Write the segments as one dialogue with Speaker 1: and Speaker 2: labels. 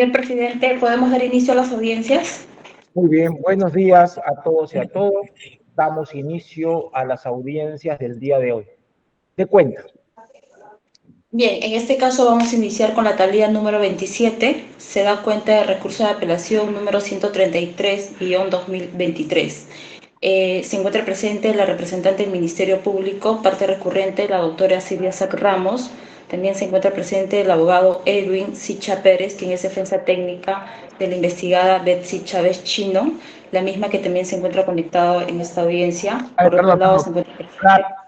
Speaker 1: Señor presidente, ¿podemos dar inicio a las audiencias?
Speaker 2: Muy bien, buenos días a todos y a todas. Damos inicio a las audiencias del día de hoy. ¿De cuenta?
Speaker 1: Bien, en este caso vamos a iniciar con la tablilla número 27. Se da cuenta de recurso de apelación número 133-2023. Se encuentra presente la representante del Ministerio Público, parte recurrente, la doctora Silvia Sac Ramos. También se encuentra presente el abogado Edwin Sicha Pérez, quien es defensa técnica de la investigada Betsy Chávez Chino, la misma que también se encuentra conectada en esta audiencia. Por otro lado, se encuentra presente...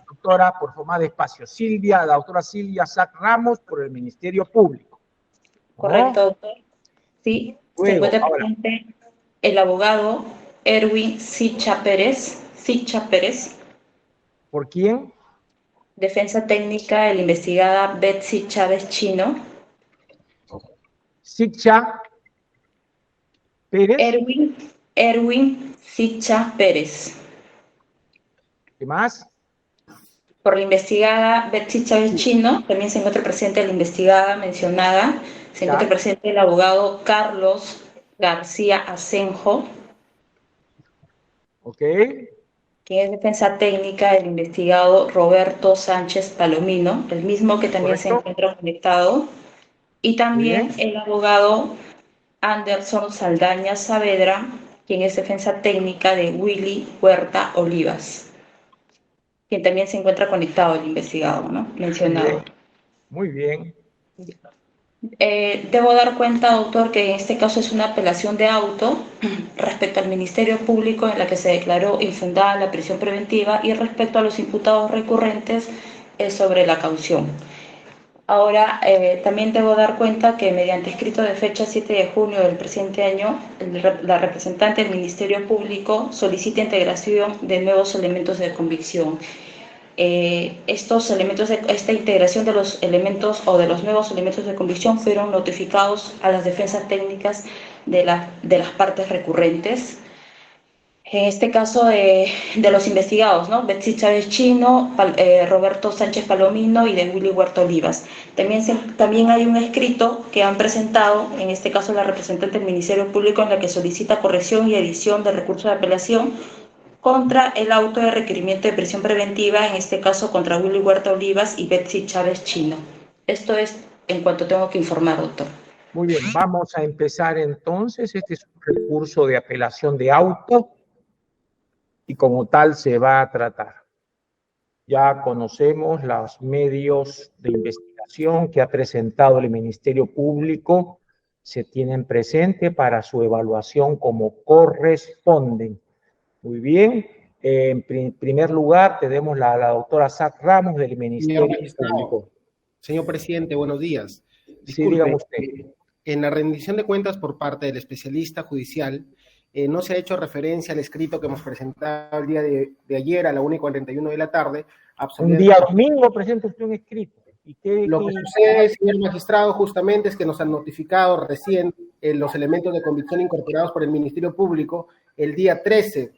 Speaker 2: Doctora, por favor, más despacio. La doctora Silvia Sac Ramos, por el Ministerio Público.
Speaker 1: Correcto, doctor. Sí,
Speaker 2: Luego,
Speaker 1: se encuentra presente el abogado Erwin Sicha Pérez.
Speaker 2: ¿Por quién?
Speaker 1: Defensa técnica de la investigada Betsy Chávez Chino.
Speaker 2: Sicha Pérez.
Speaker 1: Erwin Sicha Pérez.
Speaker 2: ¿Qué más?
Speaker 1: Por la investigada Betsy Chávez Chino, también se encuentra presente la investigada mencionada, se encuentra presente el abogado Carlos García Asenjo.
Speaker 2: Ok.
Speaker 1: Quien es defensa técnica del investigado Roberto Sánchez Palomino, el mismo que también se encuentra conectado. Y también el abogado Anderson Saldaña Saavedra, quien es defensa técnica de Willy Huerta Olivas, quien también se encuentra conectado al investigado, ¿no? Mencionado.
Speaker 2: Muy bien.
Speaker 1: Debo dar cuenta, doctor, que en este caso es una apelación de auto respecto al Ministerio Público en la que se declaró infundada la prisión preventiva y respecto a los imputados recurrentes sobre la caución. Ahora, también debo dar cuenta que mediante escrito de fecha 7 de junio del presente año, la representante del Ministerio Público solicita integración de nuevos elementos de convicción. Esta integración de los elementos o de los nuevos elementos de convicción fueron notificados a las defensas técnicas de las partes recurrentes. En este caso de los investigados, ¿no? Betsy Chávez Chino, Roberto Sánchez Palomino y de Willy Huerta Olivas. También hay un escrito que han presentado, en este caso la representante del Ministerio Público, en la que solicita corrección y edición del recurso de apelación contra el auto de requerimiento de prisión preventiva, en este caso contra Willy Huerta Olivas y Betsy Chávez Chino. Esto es en cuanto tengo que informar, doctor.
Speaker 2: Muy bien, vamos a empezar entonces. Este es un recurso de apelación de auto y como tal se va a tratar. Ya conocemos los medios de investigación que ha presentado el Ministerio Público, se tienen presente para su evaluación como corresponden. Muy bien, en primer lugar tenemos la doctora Sac Ramos del Ministerio Público.
Speaker 3: Señor presidente, buenos días.
Speaker 2: Disculpe, sí, dígame usted.
Speaker 3: En la rendición de cuentas por parte del especialista judicial, no se ha hecho referencia al escrito que hemos presentado el día de ayer a la 1:41 de la tarde.
Speaker 2: Un día domingo presenta usted un escrito.
Speaker 3: Lo que sucede, señor magistrado, justamente es que nos han notificado recién los elementos de convicción incorporados por el Ministerio Público el día 13.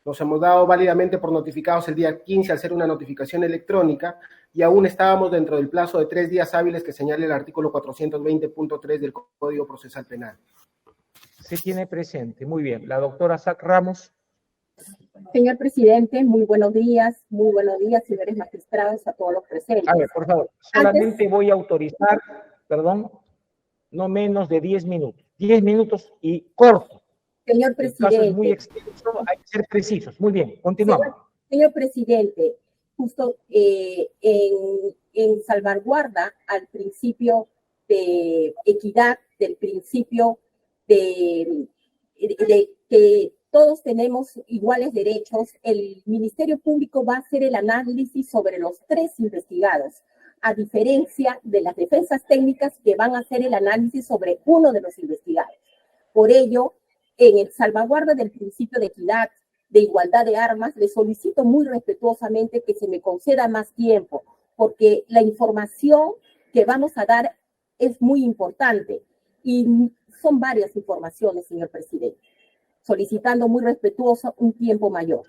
Speaker 3: Nos hemos dado válidamente por notificados el día 15 al ser una notificación electrónica y aún estábamos dentro del plazo de 3 días hábiles que señala el artículo 420.3 del Código Procesal Penal.
Speaker 2: Se tiene presente. Muy bien. La doctora Sac Ramos.
Speaker 4: Señor presidente, muy buenos días, señores magistrados, a todos los presentes.
Speaker 2: A ver, por favor, solamente voy a autorizar, perdón, no menos de 10 minutos. 10 minutos y corto.
Speaker 4: Señor presidente.
Speaker 2: El caso es muy extenso, hay que ser precisos. Muy bien, continuamos.
Speaker 4: Señor presidente, justo en salvaguarda al principio de equidad, del principio de que todos tenemos iguales derechos, el Ministerio Público va a hacer el análisis sobre los 3 investigados, a diferencia de las defensas técnicas que van a hacer el análisis sobre uno de los investigados. Por ello, en el salvaguarda del principio de equidad, de igualdad de armas, le solicito muy respetuosamente que se me conceda más tiempo, porque la información que vamos a dar es muy importante y son varias informaciones, señor presidente, solicitando muy respetuoso un tiempo mayor.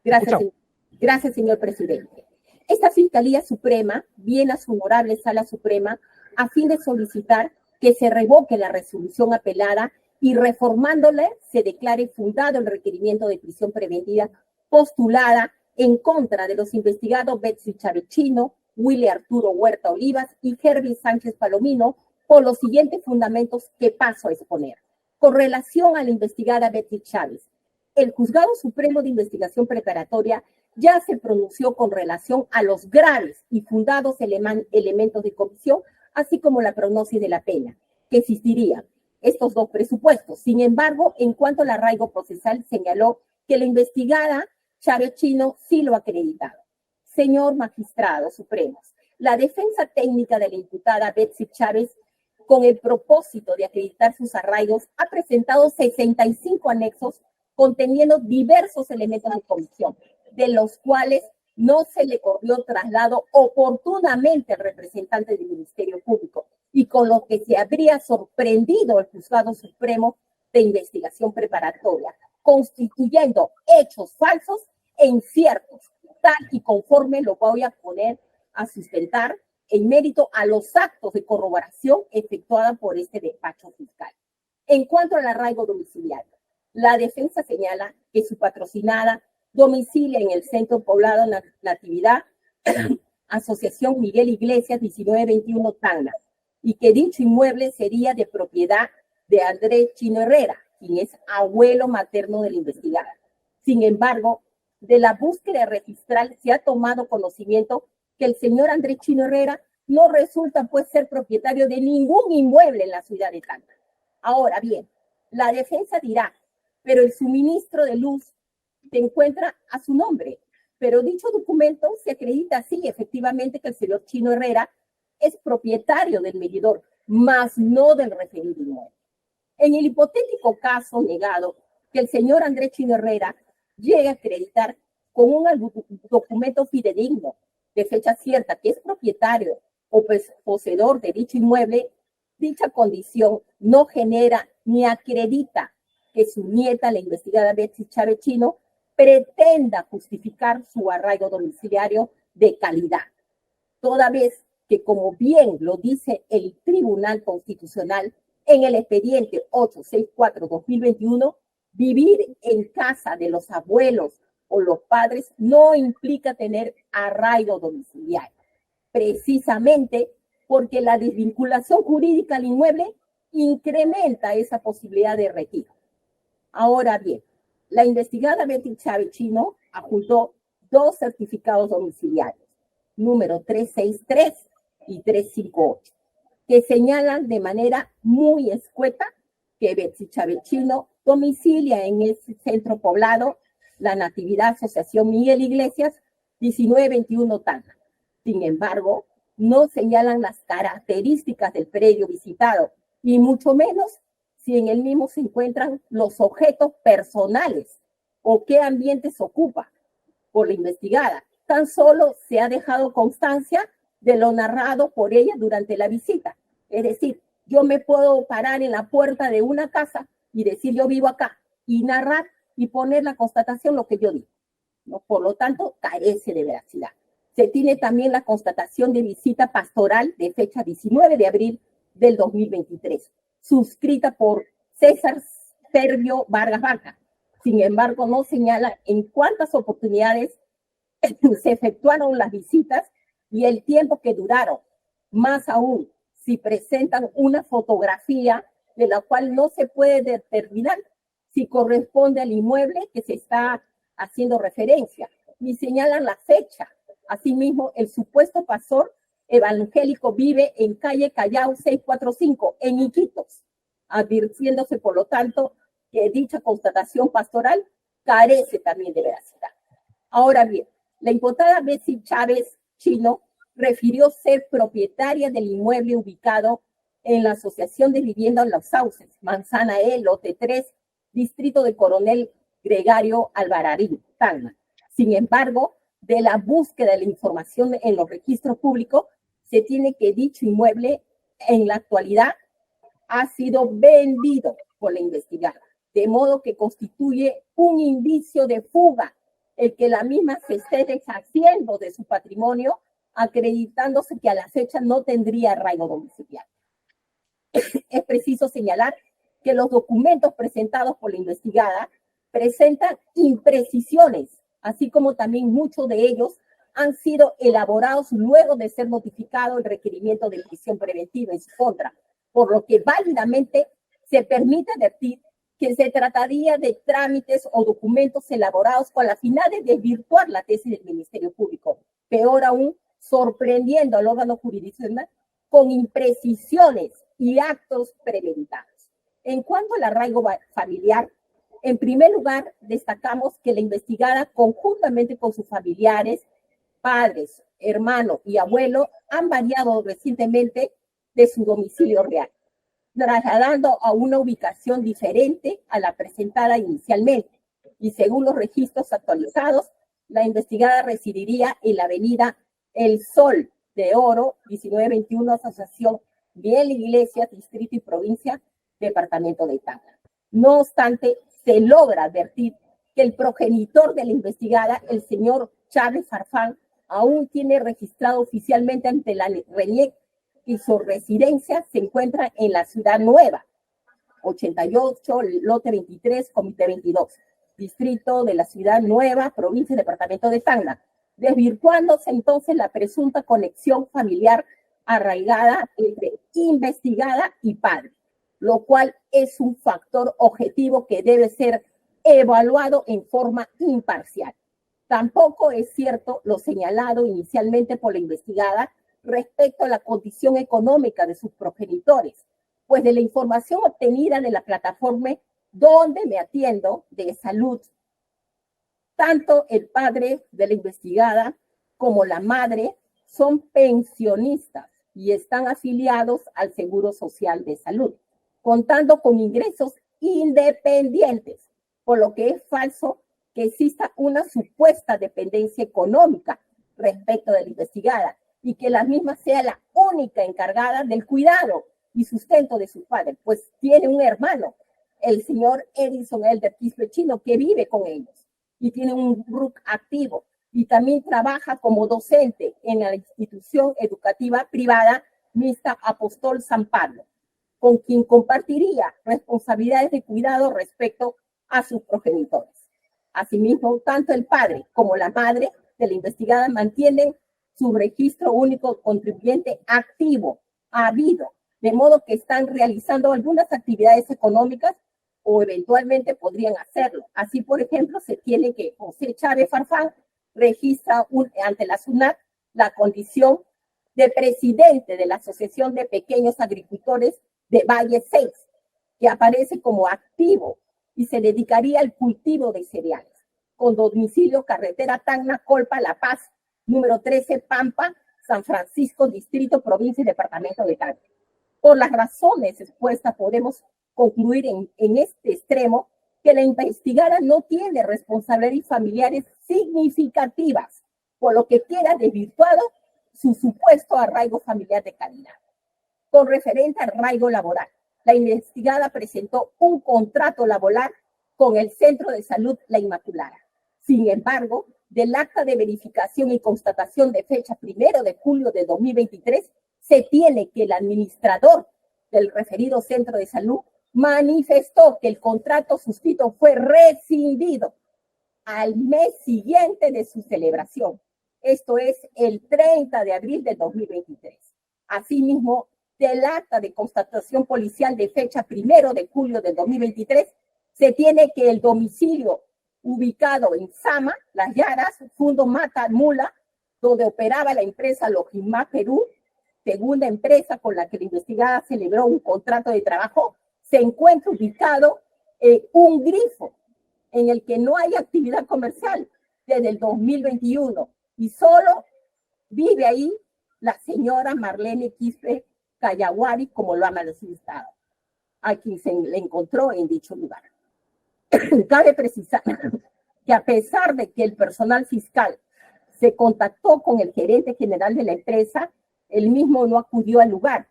Speaker 4: Gracias, señor presidente. Esta Fiscalía Suprema viene a su honorable Sala Suprema a fin de solicitar que se revoque la resolución apelada y reformándole se declare fundado el requerimiento de prisión preventiva postulada en contra de los investigados Betsy Chávez Chino, Willy Arturo Huerta Olivas y Herbie Sánchez Palomino por los siguientes fundamentos que paso a exponer. Con relación a la investigada Betsy Chávez, el Juzgado Supremo de Investigación Preparatoria ya se pronunció con relación a los graves y fundados elementos de comisión, así como la prognosis de la pena, que existirían estos dos presupuestos. Sin embargo, en cuanto al arraigo procesal, señaló que la investigada Chávez Chino sí lo ha acreditado. Señor magistrado supremos, la defensa técnica de la imputada Betsy Chávez, con el propósito de acreditar sus arraigos, ha presentado 65 anexos conteniendo diversos elementos de comisión, de los cuales no se le corrió traslado oportunamente al representante del Ministerio Público y con lo que se habría sorprendido el Juzgado Supremo de Investigación Preparatoria, constituyendo hechos falsos e inciertos, tal y conforme lo voy a poner a sustentar en mérito a los actos de corroboración efectuada por este despacho fiscal. En cuanto al arraigo domiciliario, la defensa señala que su patrocinada domicilia en el centro poblado Natividad, Asociación Miguel Iglesias 1921 Tacna, y que dicho inmueble sería de propiedad de Andrés Chino Herrera, quien es abuelo materno de la investigada. Sin embargo, de la búsqueda registral se ha tomado conocimiento que el señor Andrés Chino Herrera no resulta pues ser propietario de ningún inmueble en la ciudad de Tacna. Ahora bien, la defensa dirá, pero el suministro de luz se encuentra a su nombre, pero dicho documento se acredita sí, efectivamente, que el señor Chino Herrera es propietario del medidor, mas no del referido inmueble. En el hipotético caso negado que el señor Andrés Chino Herrera llegue a acreditar con un documento fidedigno de fecha cierta que es propietario o poseedor de dicho inmueble, dicha condición no genera ni acredita que su nieta, la investigada Betsy Chávez Chino, pretenda justificar su arraigo domiciliario de calidad, toda vez que, como bien lo dice el Tribunal Constitucional en el expediente 864-2021, vivir en casa de los abuelos o los padres no implica tener arraigo domiciliario, precisamente porque la desvinculación jurídica al inmueble incrementa esa posibilidad de retiro. Ahora bien, la investigada Betsy Chávez Chino adjuntó dos certificados domiciliarios, número 363 y 358, que señalan de manera muy escueta que Betsy Chávez Chino domicilia en ese centro poblado la Natividad Asociación Miguel Iglesias 1921 Tacna. Sin embargo, no señalan las características del predio visitado y mucho menos si en el mismo se encuentran los objetos personales o qué ambientes ocupa por la investigada. Tan solo se ha dejado constancia de lo narrado por ella durante la visita. Es decir, yo me puedo parar en la puerta de una casa y decir yo vivo acá y narrar y poner la constatación lo que yo digo, ¿no? Por lo tanto, carece de veracidad. Se tiene también la constatación de visita pastoral de fecha 19 de abril del 2023, suscrita por César Servio Vargas Vaca. Sin embargo, no señala en cuántas oportunidades se efectuaron las visitas y el tiempo que duraron. Más aún, si presentan una fotografía de la cual no se puede determinar si corresponde al inmueble que se está haciendo referencia, ni señalan la fecha. Asimismo, el supuesto pastor evangélico vive en calle Callao 645, en Iquitos, advirtiéndose, por lo tanto, que dicha constatación pastoral carece también de veracidad. Ahora bien, la imputada Betsy Chávez Chino refirió ser propietaria del inmueble ubicado en la Asociación de Vivienda Los Sauces, Manzana E, lote 3, distrito de Coronel Gregario Alvararín, Tacna. Sin embargo, de la búsqueda de la información en los registros públicos, se tiene que dicho inmueble en la actualidad ha sido vendido por la investigada, de modo que constituye un indicio de fuga el que la misma se esté deshaciendo de su patrimonio, acreditándose que a la fecha no tendría arraigo domiciliario. Es preciso señalar que los documentos presentados por la investigada presentan imprecisiones, así como también muchos de ellos han sido elaborados luego de ser notificado el requerimiento de prisión preventiva en su contra, por lo que válidamente se permite advertir que se trataría de trámites o documentos elaborados con la finalidad de desvirtuar la tesis del Ministerio Público. Peor aún, sorprendiendo al órgano jurisdiccional con imprecisiones y actos premeditados. En cuanto al arraigo familiar, en primer lugar, destacamos que la investigada, conjuntamente con sus familiares, padres, hermano y abuelo, han variado recientemente de su domicilio real, trasladando a una ubicación diferente a la presentada inicialmente. Y según los registros actualizados, la investigada residiría en la avenida El Sol de Oro, 1921, Asociación Bien Iglesias, Distrito y Provincia, Departamento de Tacna. No obstante, se logra advertir que el progenitor de la investigada, el señor Chávez Farfán, aún tiene registrado oficialmente ante la RENIEC y su residencia se encuentra en la Ciudad Nueva, 88, lote 23, comité 22, distrito de la Ciudad Nueva, provincia y departamento de Tacna, desvirtuándose entonces la presunta conexión familiar arraigada entre investigada y padre, lo cual es un factor objetivo que debe ser evaluado en forma imparcial. Tampoco es cierto lo señalado inicialmente por la investigada respecto a la condición económica de sus progenitores, pues de la información obtenida de la plataforma donde me atiendo de salud, tanto el padre de la investigada como la madre son pensionistas y están afiliados al Seguro Social de Salud, contando con ingresos independientes, por lo que es falso que exista una supuesta dependencia económica respecto de la investigada y que la misma sea la única encargada del cuidado y sustento de su padre, pues tiene un hermano, el señor Edison Elder Quispe Chino, que vive con ellos y tiene un RUC activo y también trabaja como docente en la institución educativa privada Mixta Apóstol San Pablo, con quien compartiría responsabilidades de cuidado respecto a sus progenitores. Asimismo, tanto el padre como la madre de la investigada mantienen su registro único contribuyente activo, habido, de modo que están realizando algunas actividades económicas o eventualmente podrían hacerlo. Así, por ejemplo, se tiene que José Chávez Farfán registra ante la SUNAT la condición de presidente de la Asociación de Pequeños Agricultores de Valle 6, que aparece como activo y se dedicaría al cultivo de cereales, con domicilio carretera Tacna, Colpa, La Paz, número 13, Pampa, San Francisco, distrito, provincia y departamento de Tacna. Por las razones expuestas, podemos concluir en este extremo que la investigada no tiene responsabilidades familiares significativas, por lo que queda desvirtuado su supuesto arraigo familiar de calidad. Con referente al arraigo laboral, la investigada presentó un contrato laboral con el Centro de Salud La Inmaculada. Sin embargo, del acta de verificación y constatación de fecha 1 de julio de 2023, se tiene que el administrador del referido Centro de Salud manifestó que el contrato suscrito fue rescindido al mes siguiente de su celebración. Esto es el 30 de abril de 2023. Asimismo, del acta de constatación policial de fecha 1 de julio de 2023, se tiene que el domicilio ubicado en Sama, Las Llaras, Fundo Mata Mula, donde operaba la empresa Logimá Perú, segunda empresa con la que la investigada celebró un contrato de trabajo, se encuentra ubicado en un grifo en el que no hay actividad comercial desde el 2021 y solo vive ahí la señora Marlene Quispe Cayaguari, como lo ha manifestado, a quien se le encontró en dicho lugar. Cabe precisar que a pesar de que el personal fiscal se contactó con el gerente general de la empresa, el mismo no acudió al lugar,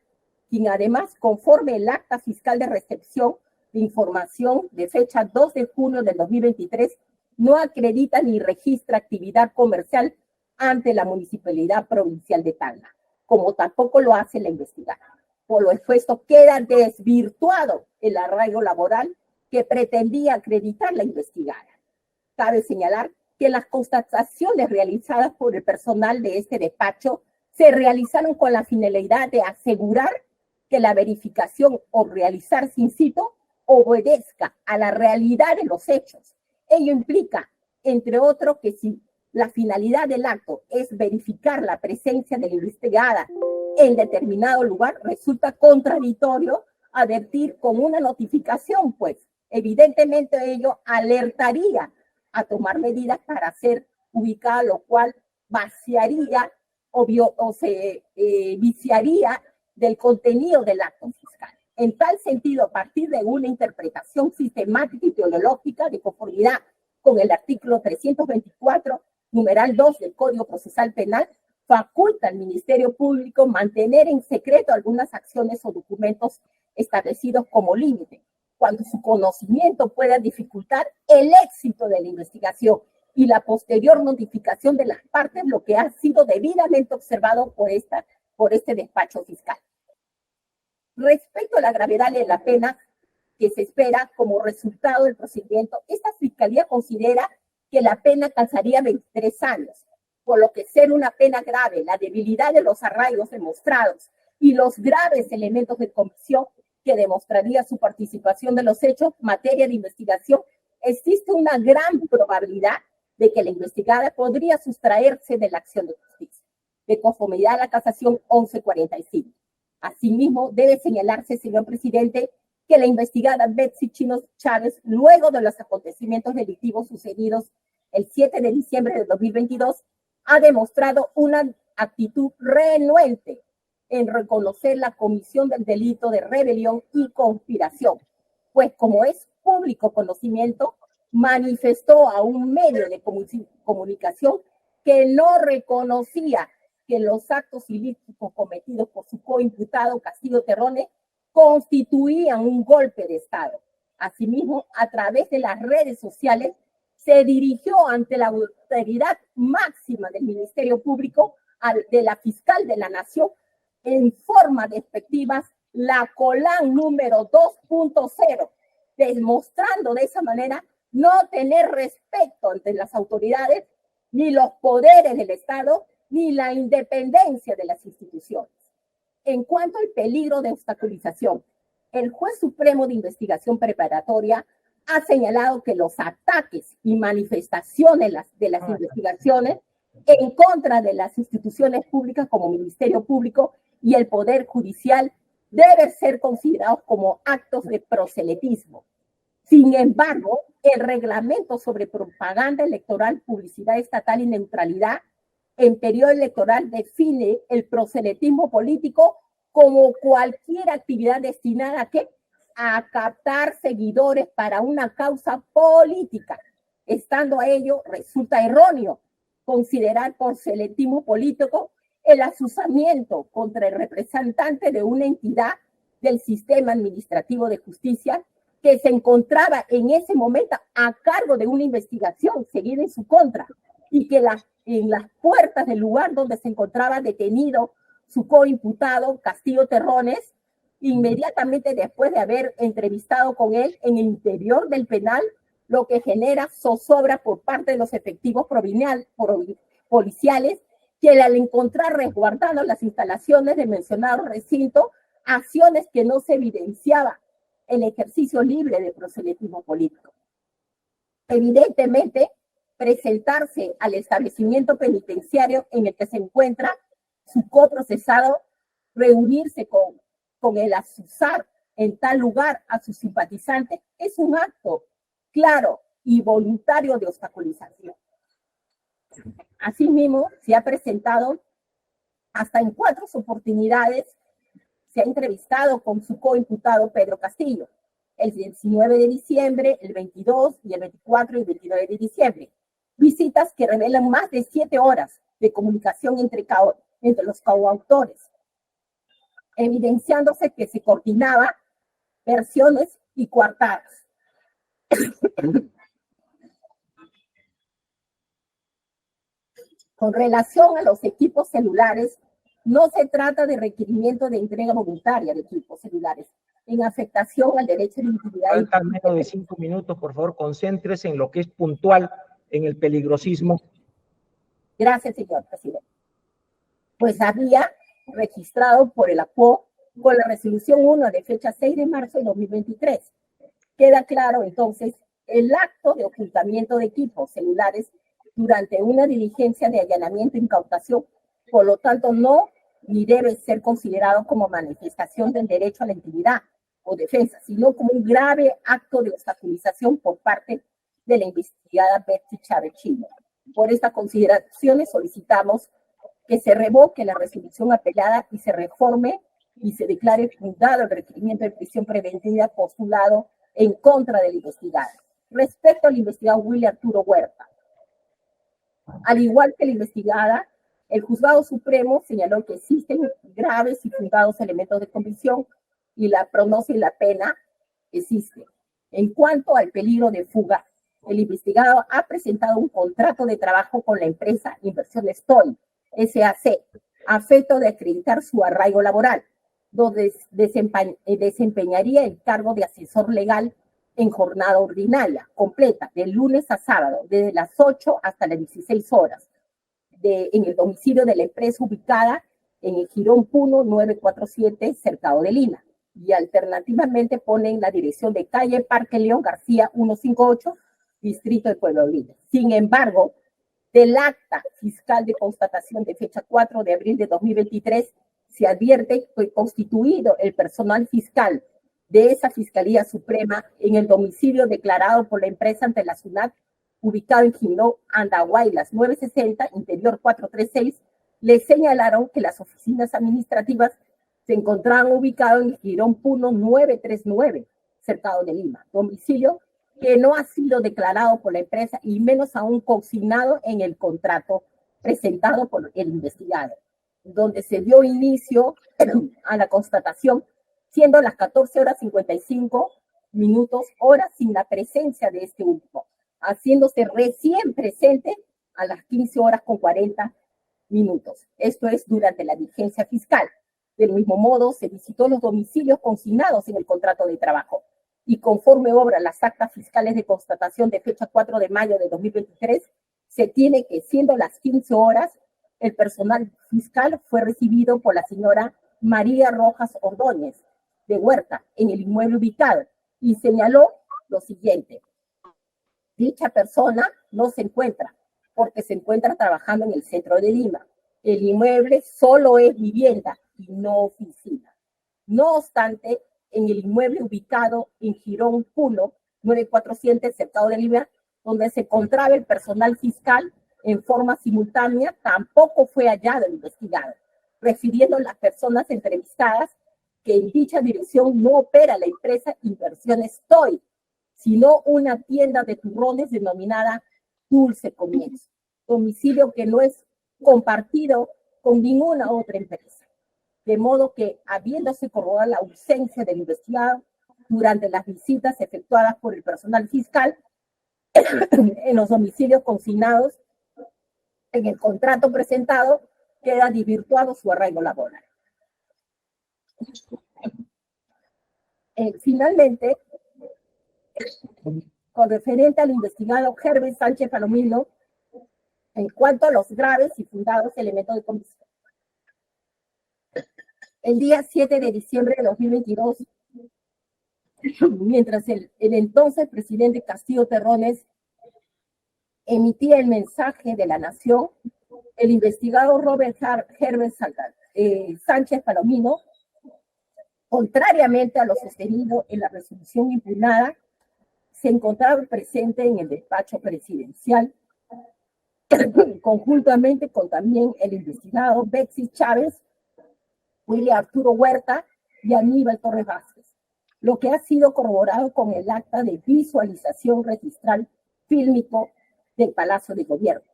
Speaker 4: quien además, conforme el acta fiscal de recepción de información de fecha 2 de junio del 2023, no acredita ni registra actividad comercial ante la Municipalidad Provincial de Tacna, como tampoco lo hace la investigada. Por lo expuesto, queda desvirtuado el arraigo laboral que pretendía acreditar la investigada. Cabe señalar que las constataciones realizadas por el personal de este despacho se realizaron con la finalidad de asegurar que la verificación o realizarse in situ obedezca a la realidad de los hechos. Ello implica, entre otros, que si la finalidad del acto es verificar la presencia de la investigada en determinado lugar, resulta contradictorio advertir con una notificación, pues evidentemente ello alertaría a tomar medidas para ser ubicada, lo cual vaciaría o se viciaría del contenido del acto fiscal. En tal sentido, a partir de una interpretación sistemática y teológica de conformidad con el artículo 324, numeral 2 del Código Procesal Penal, faculta al Ministerio Público mantener en secreto algunas acciones o documentos establecidos como límite, cuando su conocimiento pueda dificultar el éxito de la investigación y la posterior notificación de las partes, lo que ha sido debidamente observado por este despacho fiscal. Respecto a la gravedad de la pena que se espera como resultado del procedimiento, esta fiscalía considera que la pena alcanzaría 23 años, por lo que ser una pena grave, la debilidad de los arraigos demostrados y los graves elementos de convicción que demostraría su participación de los hechos, materia de investigación, existe una gran probabilidad de que la investigada podría sustraerse de la acción de justicia, de conformidad a la casación 1145. Asimismo, debe señalarse, señor presidente, que la investigada Betsy Chino Chávez, luego de los acontecimientos delictivos sucedidos el 7 de diciembre de 2022, ha demostrado una actitud renuente en reconocer la comisión del delito de rebelión y conspiración, pues como es público conocimiento, manifestó a un medio de comunicación que no reconocía que los actos ilícitos cometidos por su coimputado Castillo Terrones constituían un golpe de Estado. Asimismo, a través de las redes sociales, se dirigió ante la autoridad máxima del Ministerio Público, de la fiscal de la Nación, en forma despectiva, la Colán número 2.0, demostrando de esa manera no tener respeto ante las autoridades, ni los poderes del Estado, ni la independencia de las instituciones. En cuanto al peligro de obstaculización, el juez supremo de investigación preparatoria ha señalado que los ataques y manifestaciones de las investigaciones en contra de las instituciones públicas como Ministerio Público y el Poder Judicial deben ser considerados como actos de proselitismo. Sin embargo, el reglamento sobre propaganda electoral, publicidad estatal y neutralidad en periodo electoral define el proselitismo político como cualquier actividad destinada ¿a qué? A captar seguidores para una causa política. Estando a ello, resulta erróneo considerar proselitismo político el azuzamiento contra el representante de una entidad del sistema administrativo de justicia que se encontraba en ese momento a cargo de una investigación seguida en su contra y que en las puertas del lugar donde se encontraba detenido su coimputado Castillo Terrones, inmediatamente después de haber entrevistado con él en el interior del penal, lo que genera zozobra por parte de los efectivos policiales que al encontrar resguardando las instalaciones del mencionado recinto, acciones que no se evidenciaba el ejercicio libre de proselitismo político. Evidentemente, presentarse al establecimiento penitenciario en el que se encuentra su coprocesado, reunirse con el azuzar en tal lugar a sus simpatizantes, es un acto claro y voluntario de obstaculización. Asimismo, se ha presentado hasta en 4 oportunidades, se ha entrevistado con su coimputado Pedro Castillo, el 19 de diciembre, el 22 y el 24 y 29 de diciembre. Visitas que revelan más de 7 horas de comunicación entre los coautores, evidenciándose que se coordinaba versiones y coartadas. Con relación a los equipos celulares, no se trata de requerimiento de entrega voluntaria de equipos celulares en afectación al derecho de intimidad.
Speaker 2: Falta menos de 5 minutos, por favor, concéntrese en lo que es puntual en el peligrosismo.
Speaker 4: Gracias, señor presidente. Pues había registrado por el APO con la resolución 1 de fecha 6 de marzo de 2023. Queda claro entonces el acto de ocultamiento de equipos celulares durante una diligencia de allanamiento e incautación, por lo tanto no ni debe ser considerado como manifestación del derecho a la intimidad o defensa, sino como un grave acto de obstaculización por parte de la investigada Betsy Chávez Chino. Por estas consideraciones solicitamos que se revoque la resolución apelada y se reforme y se declare fundado el requerimiento de prisión preventiva postulado en contra del investigado. Respecto al investigado Willy Arturo Huerta, al igual que la investigada, el Juzgado Supremo señaló que existen graves y fundados elementos de convicción y la prognosis y la pena existe. En cuanto al peligro de fuga, el investigado ha presentado un contrato de trabajo con la empresa Inversiones Stoy, SAC, a efecto de acreditar su arraigo laboral, donde desempeñaría el cargo de asesor legal en jornada ordinaria, completa, de lunes a sábado, desde las 8 hasta las 16 horas, en el domicilio de la empresa ubicada en el Girón Puno 947, Cercado de Lima. Y alternativamente ponen la dirección de calle Parque León García 158, Distrito de Pueblo Libre. Sin embargo, del acta fiscal de constatación de fecha 4 de abril de 2023, se advierte que constituido el personal fiscal de esa Fiscalía Suprema en el domicilio declarado por la empresa ante la SUNAT, ubicado en Girón, Andahuaylas 960, interior 436, le señalaron que las oficinas administrativas se encontraban ubicadas en el Girón Puno 939, Cercado de Lima, domicilio que no ha sido declarado por la empresa y menos aún consignado en el contrato presentado por el investigado, donde se dio inicio a la constatación, siendo las 14 horas 55 minutos, horas sin la presencia de este último, haciéndose recién presente a las 15 horas con 40 minutos. Esto es durante la diligencia fiscal. Del mismo modo, se visitó los domicilios consignados en el contrato de trabajo y conforme obra las actas fiscales de constatación de fecha 4 de mayo de 2023, se tiene que, siendo las 15 horas, el personal fiscal fue recibido por la señora María Rojas Ordóñez de Huerta en el inmueble ubicado y señaló lo siguiente: dicha persona no se encuentra porque se encuentra trabajando en el centro de Lima. El inmueble solo es vivienda y no oficina. No obstante, en el inmueble ubicado en Girón Puno 947, Cercado de Lima, donde se encontraba el personal fiscal en forma simultánea, tampoco fue hallado el investigado, refiriendo a las personas entrevistadas que en dicha dirección no opera la empresa Inversiones Stoy, sino una tienda de turrones denominada Dulce Comienzo, domicilio que no es compartido con ninguna otra empresa. De modo que, habiéndose corroborado la ausencia del investigado durante las visitas efectuadas por el personal fiscal en los domicilios consignados en el contrato presentado, queda desvirtuado su arraigo laboral. Finalmente, con referente al investigado Herbert Sánchez Palomino, en cuanto a los graves y fundados elementos de convicción. El día 7 de diciembre de 2022, mientras el entonces presidente Castillo Terrones emitía el mensaje de la nación, el investigado Robert Herbert Sánchez Palomino, contrariamente a lo sostenido en la resolución impugnada, se encontraba presente en el despacho presidencial, conjuntamente con también el investigado Betsy Chávez, Willy Arturo Huerta y Aníbal Torres Vázquez, lo que ha sido corroborado con el acta de visualización registral fílmico del Palacio de Gobierno,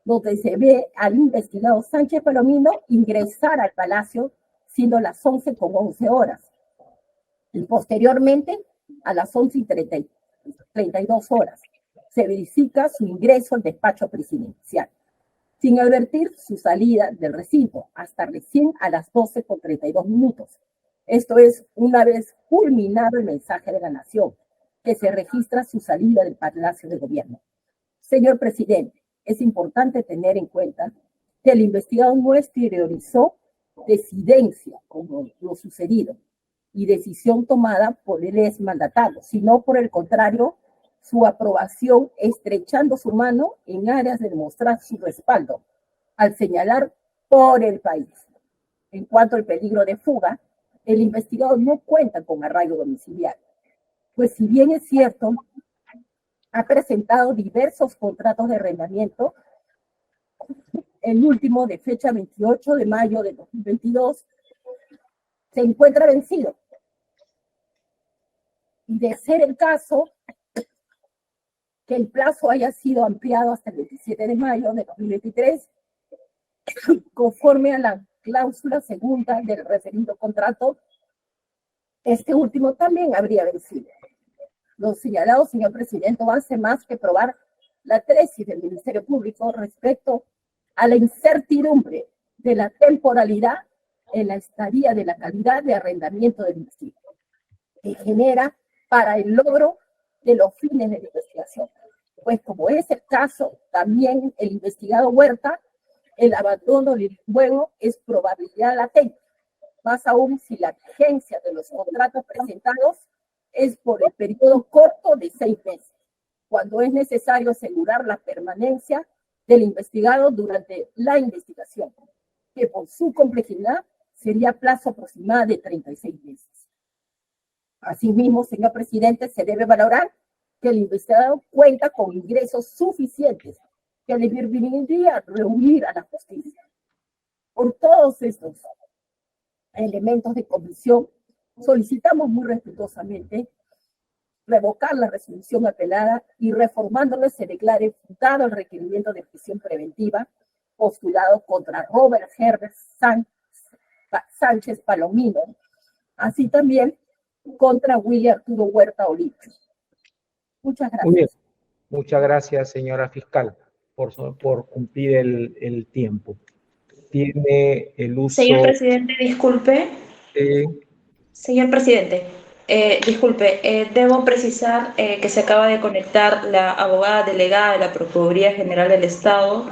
Speaker 4: donde se ve al investigado Sánchez Palomino ingresar al Palacio siendo las 11:11 horas, y posteriormente a las 11:32 horas se verifica su ingreso al despacho presidencial. sin advertir su salida del recinto, hasta recién a las 12:32. Esto es, una vez culminado el mensaje de la Nación, que se registra su salida del Palacio de Gobierno. Señor presidente, es importante tener en cuenta que el investigado no exteriorizó desidencia como lo sucedido y decisión tomada por el exmandatario, sino por el contrario, su aprobación estrechando su mano en aras de demostrar su respaldo al señalar por el país. En cuanto al peligro de fuga, el investigado no cuenta con arraigo domiciliario, pues si bien es cierto, ha presentado diversos contratos de arrendamiento, el último de fecha 28 de mayo de 2022 se encuentra vencido. Y de ser el caso que el plazo haya sido ampliado hasta el 27 de mayo de 2023, conforme a la cláusula segunda del referido contrato, este último también habría vencido. Lo señalado, señor presidente, no hace más que probar la tesis del Ministerio Público respecto a la incertidumbre de la temporalidad en la estadía de la calidad de arrendamiento del municipio, que genera para el logro de los fines de la investigación. Pues como es el caso, también el investigado Huerta, el abandono del juego es probabilidad latente, más aún si la vigencia de los contratos presentados es por el periodo corto de 6 meses, cuando es necesario asegurar la permanencia del investigado durante la investigación, que por su complejidad sería plazo aproximado de 36 meses. Asimismo, señor presidente, se debe valorar que el investigado cuenta con ingresos suficientes que le permitiría reunir a la justicia. Por todos estos elementos de convicción, solicitamos muy respetuosamente revocar la resolución apelada y reformándola se declare fundado el requerimiento de prisión preventiva postulado contra Robert Herbert Sánchez Palomino, así también contra William Arturo Huerta Olicho. Muchas gracias.
Speaker 2: Muy bien. Muchas gracias, señora fiscal, por cumplir el tiempo. Tiene el uso...
Speaker 1: Señor presidente, disculpe. Señor presidente, disculpe, debo precisar que se acaba de conectar la abogada delegada de la Procuraduría General del Estado,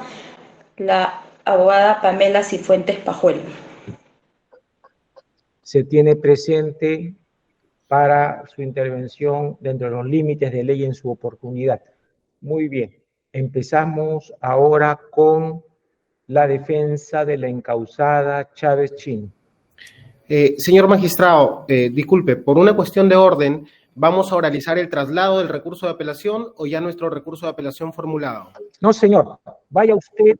Speaker 1: la abogada Pamela Cifuentes Pajuelo.
Speaker 2: Se tiene presente para su intervención dentro de los límites de ley en su oportunidad. Muy bien, empezamos ahora con la defensa de la encausada Chávez Chino.
Speaker 3: Señor magistrado, disculpe, por una cuestión de orden, ¿vamos a oralizar el traslado del recurso de apelación o ya nuestro recurso de apelación formulado?
Speaker 2: No, señor, vaya usted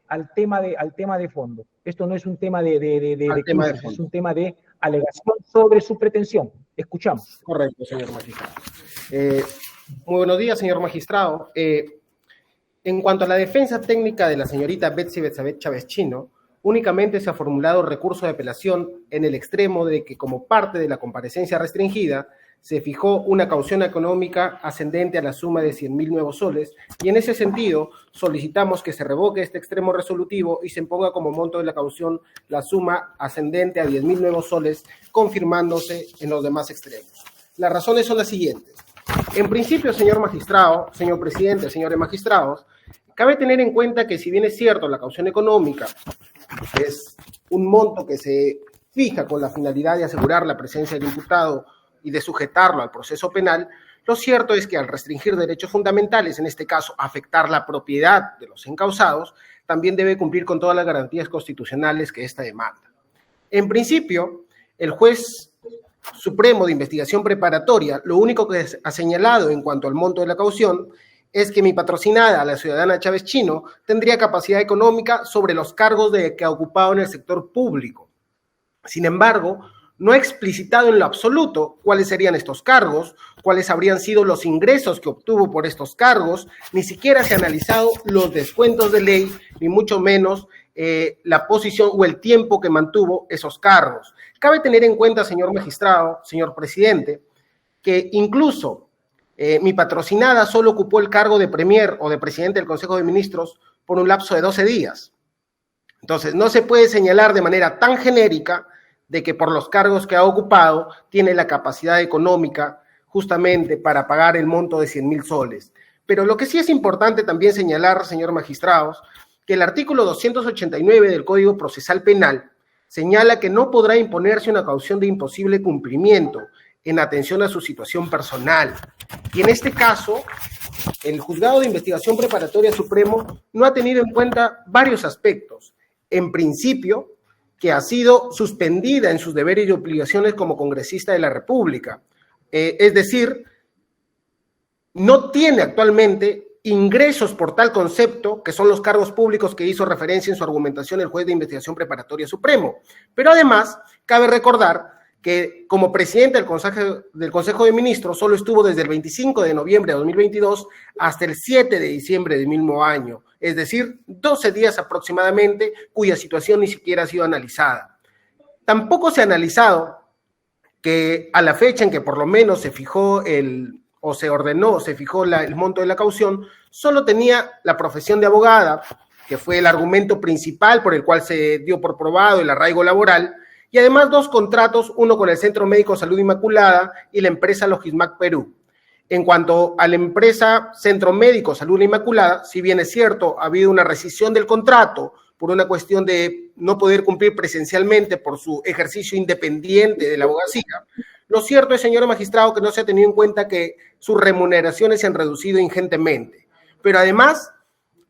Speaker 2: al tema de fondo. Esto no es un tema de fondo, es un tema de alegación sobre su pretensión. Escuchamos.
Speaker 3: Correcto, señor magistrado. Muy buenos días, señor magistrado. En cuanto a la defensa técnica de la señorita Betsy Betsabeth Chávez Chino, únicamente se ha formulado recurso de apelación en el extremo de que, como parte de la comparecencia restringida, se fijó una caución económica ascendente a la suma de 100.000 nuevos soles, y en ese sentido solicitamos que se revoque este extremo resolutivo y se imponga como monto de la caución la suma ascendente a 10.000 nuevos soles, confirmándose en los demás extremos. Las razones son las siguientes. En principio, señor magistrado, señor presidente, señores magistrados, cabe tener en cuenta que, si bien es cierto, la caución económica es un monto que se fija con la finalidad de asegurar la presencia del imputado y de sujetarlo al proceso penal, lo cierto es que al restringir derechos fundamentales, en este caso afectar la propiedad de los encausados, también debe cumplir con todas las garantías constitucionales que esta demanda. En principio, el juez supremo de investigación preparatoria, lo único que ha señalado en cuanto al monto de la caución es que mi patrocinada, la ciudadana Chávez Chino, tendría capacidad económica sobre los cargos que ha ocupado en el sector público. Sin embargo, no ha explicitado en lo absoluto cuáles serían estos cargos, cuáles habrían sido los ingresos que obtuvo por estos cargos, ni siquiera se han analizado los descuentos de ley, ni mucho menos la posición o el tiempo que mantuvo esos cargos. Cabe tener en cuenta, señor magistrado, señor presidente, que incluso mi patrocinada solo ocupó el cargo de premier o de presidente del Consejo de Ministros por un lapso de 12 días. Entonces, no se puede señalar de manera tan genérica de que por los cargos que ha ocupado tiene la capacidad económica justamente para pagar el monto de 100.000 soles. Pero lo que sí es importante también señalar, señor magistrado, que el artículo 289 del Código Procesal Penal señala que no podrá imponerse una caución de imposible cumplimiento en atención a su situación personal. Y en este caso, el Juzgado de Investigación Preparatoria Supremo no ha tenido en cuenta varios aspectos. En principio, que ha sido suspendida en sus deberes y obligaciones como congresista de la República. Es decir, no tiene actualmente ingresos por tal concepto, que son los cargos públicos que hizo referencia en su argumentación el juez de investigación preparatoria supremo. Pero además, cabe recordar que como presidente del Consejo de Ministros solo estuvo desde el 25 de noviembre de 2022 hasta el 7 de diciembre del mismo año, es decir, 12 días aproximadamente, cuya situación ni siquiera ha sido analizada. Tampoco se ha analizado que a la fecha en que por lo menos se fijó el monto de la caución, solo tenía la profesión de abogada, que fue el argumento principal por el cual se dio por probado el arraigo laboral, y además 2 contratos, uno con el Centro Médico Salud Inmaculada y la empresa Logismac Perú. En cuanto a la empresa Centro Médico Salud Inmaculada, si bien es cierto, ha habido una rescisión del contrato por una cuestión de no poder cumplir presencialmente por su ejercicio independiente de la abogacía, lo cierto es, señor magistrado, que no se ha tenido en cuenta que sus remuneraciones se han reducido ingentemente. Pero además,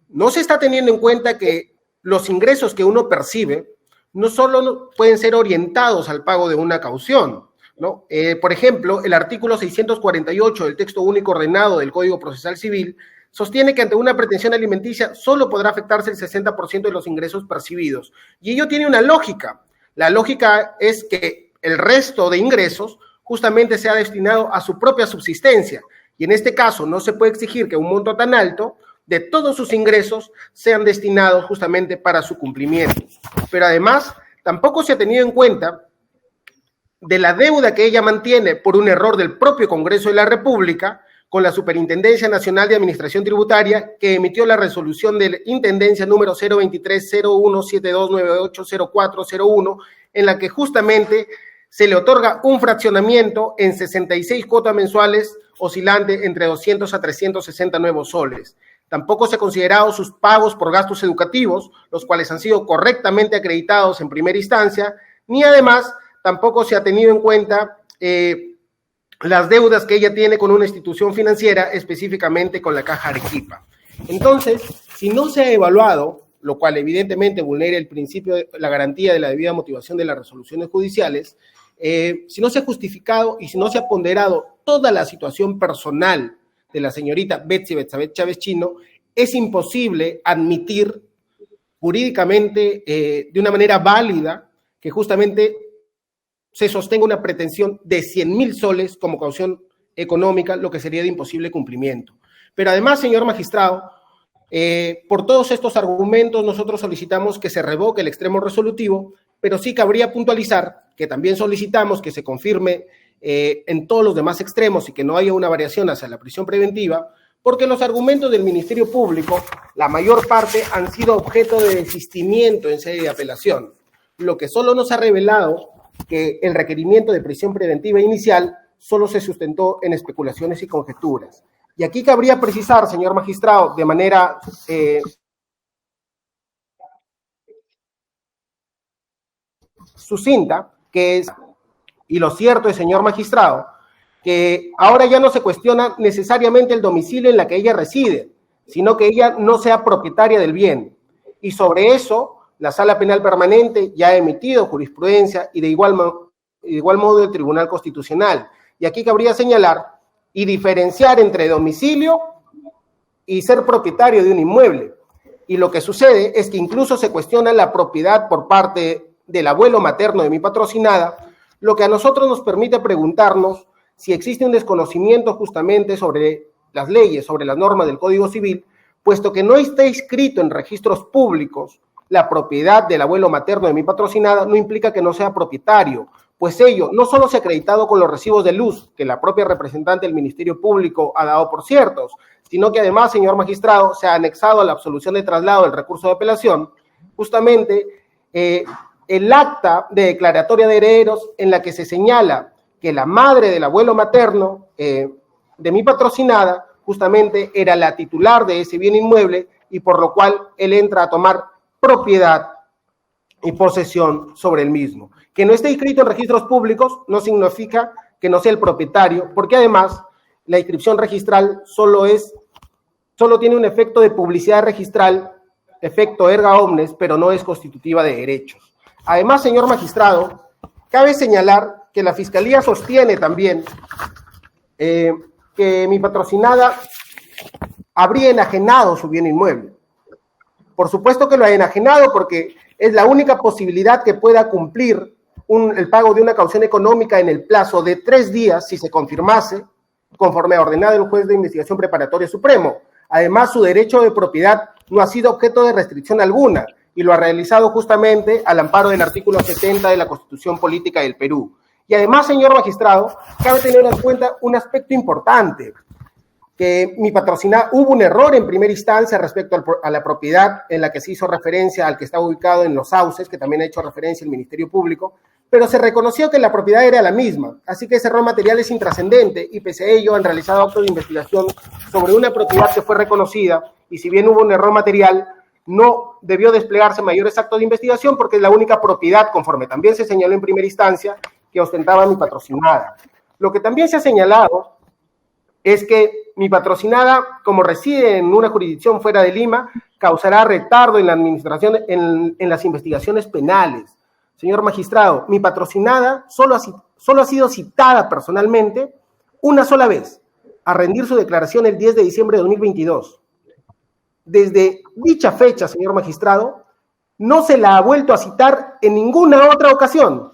Speaker 3: no se está teniendo en cuenta que los ingresos que uno percibe no solo pueden ser orientados al pago de una caución, ¿no? Por ejemplo, el artículo 648 del texto único ordenado del Código Procesal Civil sostiene que ante una pretensión alimenticia solo podrá afectarse el 60% de los ingresos percibidos. Y ello tiene una lógica. La lógica es que el resto de ingresos justamente sea destinado a su propia subsistencia. Y en este caso no se puede exigir que un monto tan alto de todos sus ingresos sean destinados justamente para su cumplimiento. Pero además, tampoco se ha tenido en cuenta de la deuda que ella mantiene por un error del propio Congreso de la República con la Superintendencia Nacional de Administración Tributaria, que emitió la resolución de la Intendencia número 023-0172980401, en la que justamente se le otorga un fraccionamiento en 66 cuotas mensuales oscilante entre 200 a 360 nuevos soles. Tampoco se han considerado sus pagos por gastos educativos, los cuales han sido correctamente acreditados en primera instancia, ni además tampoco se ha tenido en cuenta las deudas que ella tiene con una institución financiera, específicamente con la Caja Arequipa. Entonces, si no se ha evaluado, lo cual evidentemente vulnera el principio de la garantía de la debida motivación de las resoluciones judiciales, si no se ha justificado y si no se ha ponderado toda la situación personal de la señorita Betsy Betsabé Chávez Chino, es imposible admitir jurídicamente de una manera válida que justamente se sostenga una pretensión de 100.000 soles como caución económica, lo que sería de imposible cumplimiento. Pero además, señor magistrado, por todos estos argumentos nosotros solicitamos que se revoque el extremo resolutivo, pero sí cabría puntualizar que también solicitamos que se confirme en todos los demás extremos y que no haya una variación hacia la prisión preventiva, porque los argumentos del Ministerio Público, la mayor parte, han sido objeto de desistimiento en sede de apelación, lo que solo nos ha revelado que el requerimiento de prisión preventiva inicial solo se sustentó en especulaciones y conjeturas. Y aquí cabría precisar, señor magistrado, de manera sucinta, que es, y lo cierto es, señor magistrado, que ahora ya no se cuestiona necesariamente el domicilio en la que ella reside, sino que ella no sea propietaria del bien. Y sobre eso, la Sala Penal Permanente ya ha emitido jurisprudencia y de igual modo el Tribunal Constitucional. Y aquí cabría señalar y diferenciar entre domicilio y ser propietario de un inmueble. Y lo que sucede es que incluso se cuestiona la propiedad por parte del abuelo materno de mi patrocinada, lo que a nosotros nos permite preguntarnos si existe un desconocimiento justamente sobre las leyes, sobre las normas del Código Civil, puesto que no está inscrito en registros públicos la propiedad del abuelo materno de mi patrocinada no implica que no sea propietario, pues ello no solo se ha acreditado con los recibos de luz que la propia representante del Ministerio Público ha dado por ciertos, sino que además, señor magistrado, se ha anexado a la absolución de traslado del recurso de apelación justamente el acta de declaratoria de herederos en la que se señala que la madre del abuelo materno de mi patrocinada justamente era la titular de ese bien inmueble y por lo cual él entra a tomar propiedad y posesión sobre el mismo. Que no esté inscrito en registros públicos no significa que no sea el propietario, porque además la inscripción registral solo tiene un efecto de publicidad registral, efecto erga omnes, pero no es constitutiva de derechos. Además, señor magistrado, cabe señalar que la Fiscalía sostiene también que mi patrocinada habría enajenado su bien inmueble. Por supuesto que lo ha enajenado porque es la única posibilidad que pueda cumplir el pago de una caución económica en el plazo de 3 días, si se confirmase, conforme a ordenado el juez de investigación preparatoria supremo. Además, su derecho de propiedad no ha sido objeto de restricción alguna y lo ha realizado justamente al amparo del artículo 70 de la Constitución Política del Perú. Y además, señor magistrado, cabe tener en cuenta un aspecto importante, que mi patrocinada, hubo un error en primera instancia respecto a la propiedad en la que se hizo referencia al que está ubicado en Los Sauces, que también ha hecho referencia el Ministerio Público, pero se reconoció que la propiedad era la misma, así que ese error material es intrascendente y pese a ello han realizado actos de investigación sobre una propiedad que fue reconocida y si bien hubo un error material, no debió desplegarse mayores actos de investigación porque es la única propiedad, conforme también se señaló en primera instancia, que ostentaba mi patrocinada. Lo que también se ha señalado es que mi patrocinada, como reside en una jurisdicción fuera de Lima, causará retardo en la administración, en las investigaciones penales. Señor magistrado, mi patrocinada solo ha sido citada personalmente una sola vez a rendir su declaración el 10 de diciembre de 2022. Desde dicha fecha, señor magistrado, no se la ha vuelto a citar en ninguna otra ocasión.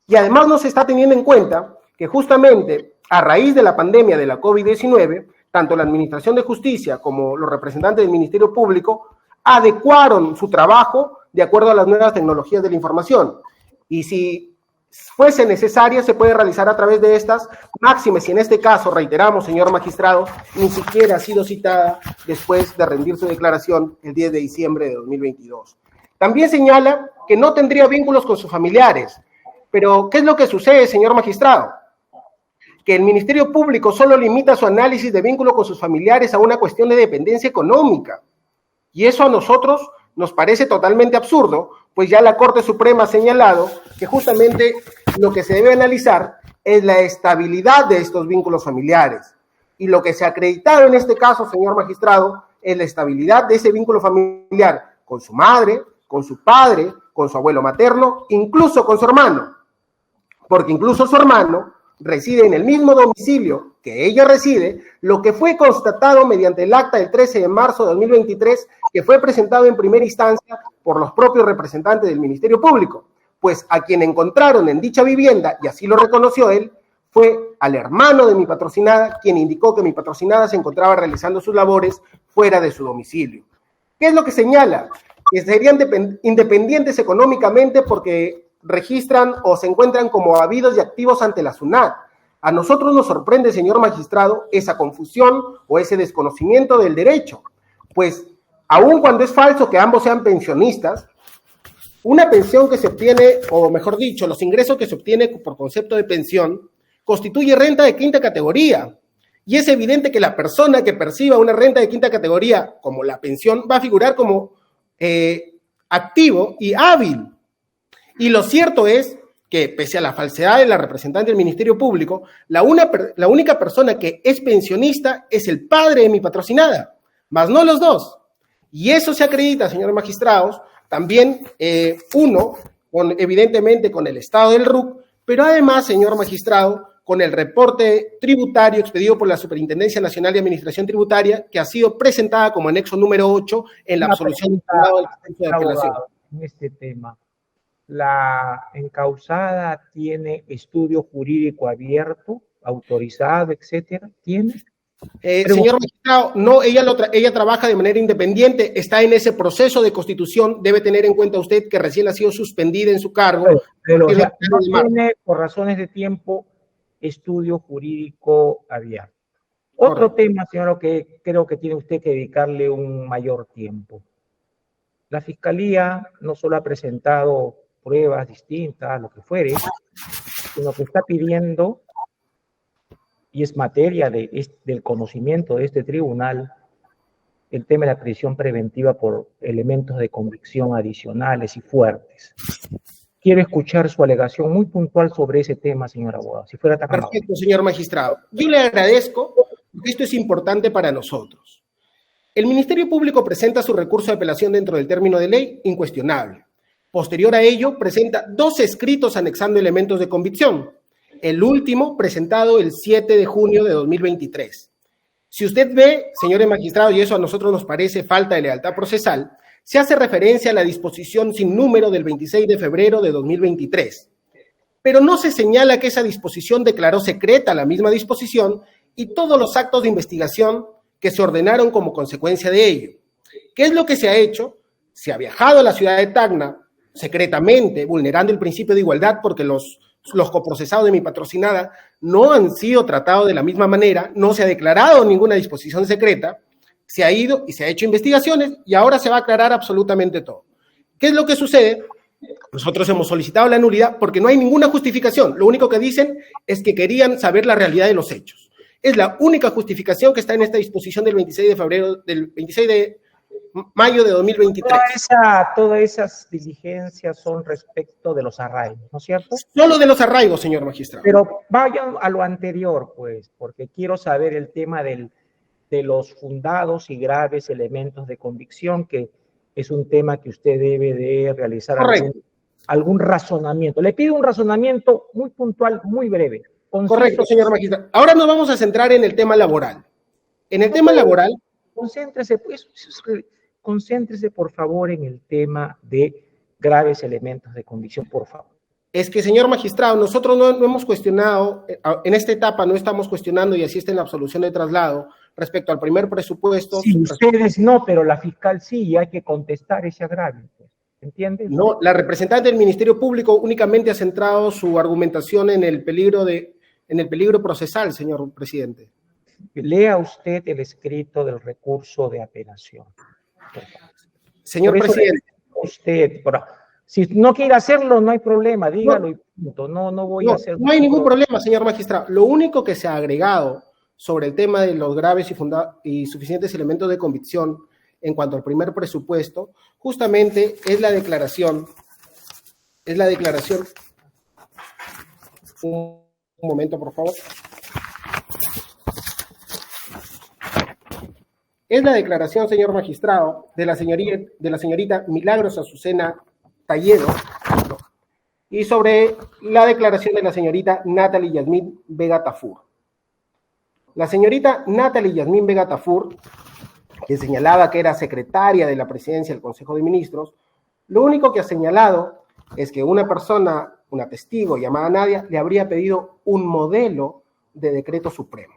Speaker 3: Y además no se está teniendo en cuenta que justamente a raíz de la pandemia de la COVID-19, tanto la Administración de Justicia como los representantes del Ministerio Público adecuaron su trabajo de acuerdo a las nuevas tecnologías de la información. Y si fuese necesaria, se puede realizar a través de estas máximas. Y en este caso, reiteramos, señor magistrado, ni siquiera ha sido citada después de rendir su declaración el 10 de diciembre de 2022. También señala que no tendría vínculos con sus familiares. Pero, ¿qué es lo que sucede, señor magistrado? Que el Ministerio Público solo limita su análisis de vínculo con sus familiares a una cuestión de dependencia económica. Y eso a nosotros nos parece totalmente absurdo, pues ya la Corte Suprema ha señalado que justamente lo que se debe analizar es la estabilidad de estos vínculos familiares. Y lo que se ha acreditado en este caso, señor magistrado, es la estabilidad de ese vínculo familiar con su madre, con su padre, con su abuelo materno, incluso con su hermano. Porque incluso su hermano reside en el mismo domicilio que ella reside, lo que fue constatado mediante el acta del 13 de marzo de 2023, que fue presentado en primera instancia por los propios representantes del Ministerio Público, pues a quien encontraron en dicha vivienda, y así lo reconoció él, fue al hermano de mi patrocinada, quien indicó que mi patrocinada se encontraba realizando sus labores fuera de su domicilio. ¿Qué es lo que señala? Que serían independientes económicamente porque registran o se encuentran como habidos y activos ante la SUNAT. A nosotros nos sorprende, señor magistrado, esa confusión o ese desconocimiento del derecho, pues aun cuando es falso que ambos sean pensionistas, una pensión que se obtiene, o mejor dicho, los ingresos que se obtiene por concepto de pensión, constituye renta de quinta categoría. Y es evidente que la persona que perciba una renta de quinta categoría, como la pensión, va a figurar como activo y hábil. Y lo cierto es que, pese a la falsedad de la representante del Ministerio Público, la única persona que es pensionista es el padre de mi patrocinada, más no los dos. Y eso se acredita, señores magistrados, también evidentemente con el estado del RUC, pero además, señor magistrado, con el reporte tributario expedido por la Superintendencia Nacional de Administración Tributaria, que ha sido presentada como anexo número 8 en la absolución de apelación.
Speaker 2: En este tema, ¿la encausada tiene estudio jurídico abierto, autorizado, etcétera? ¿Tiene?
Speaker 3: Señor magistrado, no, ella trabaja de manera independiente, está en ese proceso de constitución, debe tener en cuenta usted que recién ha sido suspendida en su cargo.
Speaker 2: Pero o sea, no tiene, por razones de tiempo, estudio jurídico abierto. Otro tema, señor, que creo que tiene usted que dedicarle un mayor tiempo. La Fiscalía no solo ha presentado pruebas distintas, lo que fuere, sino que está pidiendo, y es materia del conocimiento de este tribunal, el tema de la prisión preventiva por elementos de convicción adicionales y fuertes. Quiero escuchar su alegación muy puntual sobre ese tema, señor abogado, si fuera tan amable.
Speaker 3: Perfecto, señor magistrado. Yo le agradezco, porque esto es importante para nosotros. El Ministerio Público presenta su recurso de apelación dentro del término de ley, incuestionable. Posterior a ello, presenta 2 escritos anexando elementos de convicción. El último, presentado el 7 de junio de 2023. Si usted ve, señores magistrados, y eso a nosotros nos parece falta de lealtad procesal, se hace referencia a la disposición sin número del 26 de febrero de 2023. Pero no se señala que esa disposición declaró secreta la misma disposición y todos los actos de investigación que se ordenaron como consecuencia de ello. ¿Qué es lo que se ha hecho? Se ha viajado a la ciudad de Tacna secretamente, vulnerando el principio de igualdad porque los coprocesados de mi patrocinada no han sido tratados de la misma manera, no se ha declarado ninguna disposición secreta, se ha ido y se ha hecho investigaciones y ahora se va a aclarar absolutamente todo. ¿Qué es lo que sucede? Nosotros hemos solicitado la nulidad porque no hay ninguna justificación. Lo único que dicen es que querían saber la realidad de los hechos. Es la única justificación que está en esta disposición del 26 de mayo de 2023.
Speaker 2: Todas esas diligencias son respecto de los arraigos, ¿no es cierto?
Speaker 3: Solo de los arraigos, señor magistrado.
Speaker 2: Pero vayan a lo anterior, pues, porque quiero saber el tema de los fundados y graves elementos de convicción, que es un tema que usted debe de realizar algún razonamiento. Le pido un razonamiento muy puntual, muy breve.
Speaker 3: Correcto, señor magistrado. Ahora nos vamos a centrar en el tema laboral. En el tema laboral... Concéntrese, por favor, en el tema de graves elementos de convicción, por favor. Es que, señor magistrado, nosotros no hemos cuestionado, en esta etapa no estamos cuestionando y así está en la absolución de traslado respecto al primer presupuesto.
Speaker 2: Sí, ustedes no, pero la fiscal sí, y hay que contestar ese agravio. ¿Entiende?
Speaker 3: No, la representante del Ministerio Público únicamente ha centrado su argumentación en el peligro procesal, señor presidente.
Speaker 2: Lea usted el escrito del recurso de apelación.
Speaker 3: Señor presidente.
Speaker 2: Si no quiere hacerlo, no hay problema, dígalo y punto. No voy a hacer...
Speaker 3: No hay ningún problema, señor magistrado. Lo único que se ha agregado sobre el tema de los graves y suficientes elementos de convicción en cuanto al primer presupuesto, justamente es la declaración. Un momento, por favor. Es la declaración, señor magistrado, de la señorita Milagros Azucena Talledo y sobre la declaración de la señorita Natalie Yasmín Vega Tafur. La señorita Natalie Yasmín Vega Tafur, que señalaba que era secretaria de la presidencia del Consejo de Ministros, lo único que ha señalado es que una persona, una testigo llamada Nadia, le habría pedido un modelo de decreto supremo.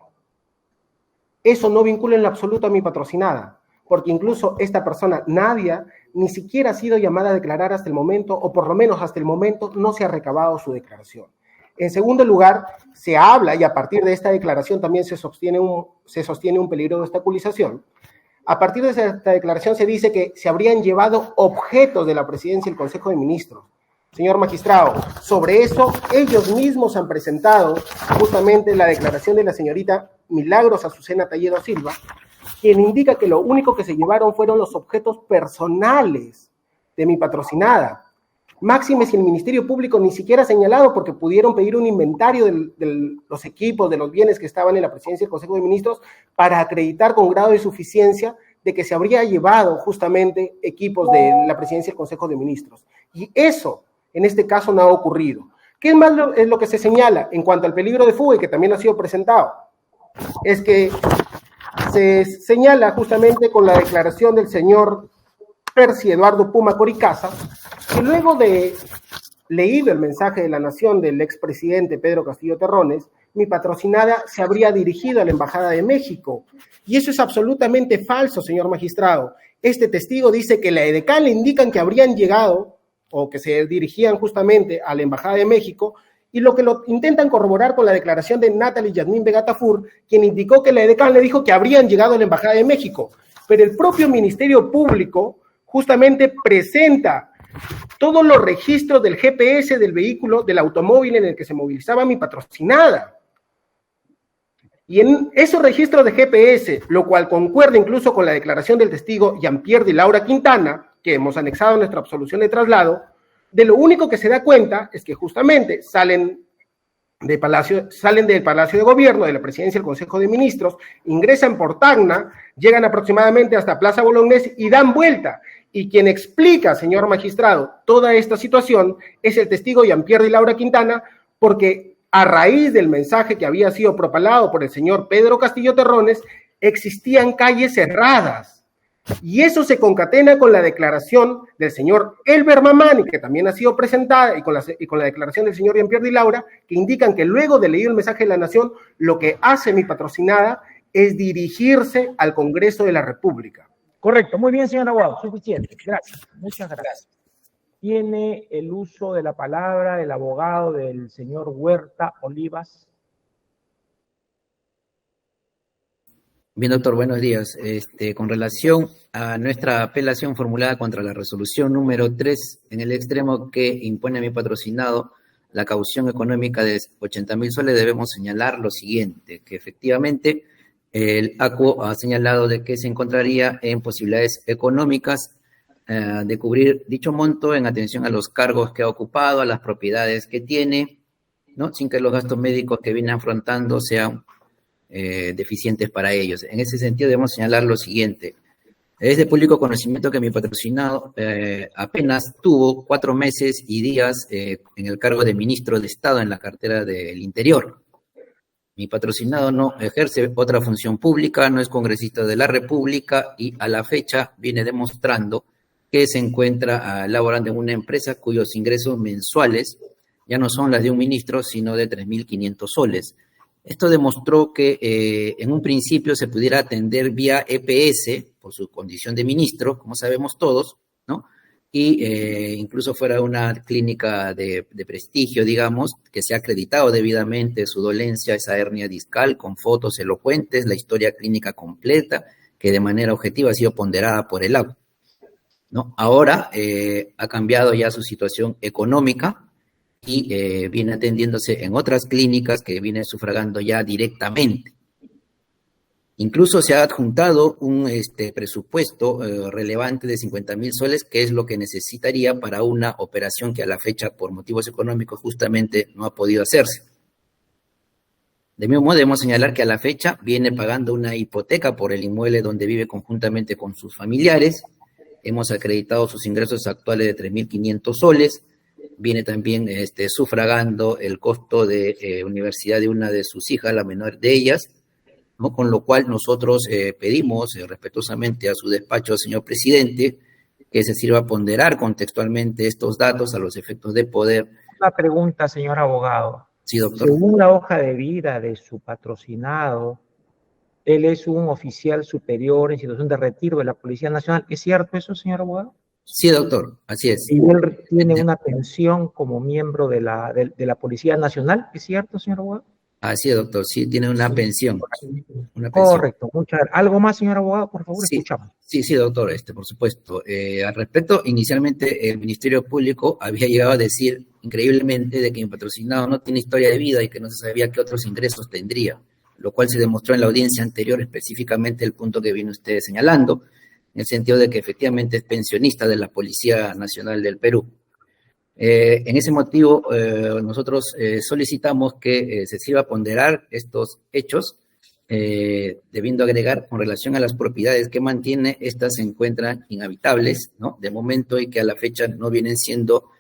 Speaker 3: Eso no vincula en lo absoluto a mi patrocinada, porque incluso esta persona, Nadia, ni siquiera ha sido llamada a declarar hasta el momento, o por lo menos hasta el momento no se ha recabado su declaración. En segundo lugar, se habla, y a partir de esta declaración también se sostiene un peligro de obstaculización. A partir de esta declaración se dice que se habrían llevado objetos de la presidencia del Consejo de Ministros. Señor magistrado, sobre eso ellos mismos han presentado justamente la declaración de la señorita Milagros Azucena Talledo Silva, quien indica que lo único que se llevaron fueron los objetos personales de mi patrocinada. Máxime si el Ministerio Público ni siquiera ha señalado, porque pudieron pedir un inventario de los equipos, de los bienes que estaban en la presidencia del Consejo de Ministros para acreditar con grado de suficiencia de que se habría llevado justamente equipos de la presidencia del Consejo de Ministros. Y eso, en este caso, no ha ocurrido. ¿Qué más es lo que se señala en cuanto al peligro de fuga, que también ha sido presentado? Es que se señala justamente con la declaración del señor Percy Eduardo Puma Coricaza, que luego de leído el mensaje de la Nación del expresidente Pedro Castillo Terrones, mi patrocinada se habría dirigido a la Embajada de México. Y eso es absolutamente falso, señor magistrado. Este testigo dice que la edecán le indican que habrían llegado o que se dirigían justamente a la Embajada de México, y lo que lo intentan corroborar con la declaración de Natalie Yasmín Vega Tafur, quien indicó que la edecán le dijo que habrían llegado a la Embajada de México. Pero el propio Ministerio Público justamente presenta todos los registros del GPS del vehículo, del automóvil en el que se movilizaba mi patrocinada. Y en esos registros de GPS, lo cual concuerda incluso con la declaración del testigo Jean-Pierre de Laura Quintana, que hemos anexado en nuestra absolución de traslado, de lo único que se da cuenta es que justamente salen del Palacio de Gobierno, de la Presidencia del Consejo de Ministros, ingresan por Tacna, llegan aproximadamente hasta Plaza Bolognesi y dan vuelta. Y quien explica, señor magistrado, toda esta situación es el testigo Jean-Pierre de Laura Quintana, porque a raíz del mensaje que había sido propalado por el señor Pedro Castillo Terrones, existían calles cerradas. Y eso se concatena con la declaración del señor Elber Mamani, que también ha sido presentada, y con la declaración del señor Jean-Pierre de Laura, que indican que luego de leer el mensaje de la Nación, lo que hace mi patrocinada es dirigirse al Congreso de la República.
Speaker 2: Correcto, muy bien, señor abogado, suficiente. Gracias, muchas gracias. Tiene el uso de la palabra el abogado del señor Huerta Olivas.
Speaker 5: Bien, doctor, buenos días. Con relación a nuestra apelación formulada contra la resolución número 3, en el extremo que impone a mi patrocinado la caución económica de 80.000 soles, debemos señalar lo siguiente, que efectivamente el ACUO ha señalado de que se encontraría en posibilidades económicas de cubrir dicho monto en atención a los cargos que ha ocupado, a las propiedades que tiene, ¿no? Sin que los gastos médicos que viene afrontando sean deficientes para ellos. En ese sentido debemos señalar lo siguiente. Es de público conocimiento que mi patrocinado apenas tuvo 4 meses y días en el cargo de ministro de Estado en la cartera del Interior. Mi patrocinado no ejerce otra función pública, no es congresista de la República y a la fecha viene demostrando que se encuentra laborando en una empresa cuyos ingresos mensuales ya no son las de un ministro, sino de 3.500 soles. Esto demostró que en un principio se pudiera atender vía EPS por su condición de ministro, como sabemos todos, ¿no? Y incluso fuera una clínica de prestigio, digamos, que se ha acreditado debidamente su dolencia, esa hernia discal, con fotos elocuentes, la historia clínica completa, que de manera objetiva ha sido ponderada por el ACUO, ¿no? Ahora ha cambiado ya su situación económica, y viene atendiéndose en otras clínicas que viene sufragando ya directamente. Incluso se ha adjuntado un presupuesto relevante de 50.000 soles, que es lo que necesitaría para una operación que a la fecha, por motivos económicos, justamente no ha podido hacerse. De mismo modo, debemos señalar que a la fecha viene pagando una hipoteca por el inmueble donde vive conjuntamente con sus familiares. Hemos acreditado sus ingresos actuales de 3.500 soles. Viene también sufragando el costo de universidad de una de sus hijas, la menor de ellas, ¿no? Con lo cual nosotros pedimos respetuosamente a su despacho, señor presidente, que se sirva a ponderar contextualmente estos datos a los efectos de poder.
Speaker 2: Una pregunta, señor abogado.
Speaker 5: Sí, doctor.
Speaker 2: Según la hoja de vida de su patrocinado, él es un oficial superior en situación de retiro de la Policía Nacional. ¿Es cierto eso, señor abogado?
Speaker 5: Sí, doctor, así es.
Speaker 2: Y él tiene una pensión como miembro de la Policía Nacional, ¿es cierto, señor abogado?
Speaker 5: Así es, doctor, sí, tiene una pensión.
Speaker 2: Correcto, muchas gracias. ¿Algo más, señor abogado? Por favor,
Speaker 5: sí,
Speaker 2: escuchamos.
Speaker 5: Sí, doctor, por supuesto. Al respecto, inicialmente el Ministerio Público había llegado a decir, increíblemente, de que mi patrocinado no tiene historia de vida y que no se sabía qué otros ingresos tendría, lo cual se demostró en la audiencia anterior, específicamente el punto que viene usted señalando, en el sentido de que efectivamente es pensionista de la Policía Nacional del Perú. En ese motivo, nosotros solicitamos que se sirva a ponderar estos hechos, debiendo agregar con relación a las propiedades que mantiene, estas se encuentran inhabitables, ¿no? De momento, y que a la fecha no vienen siendo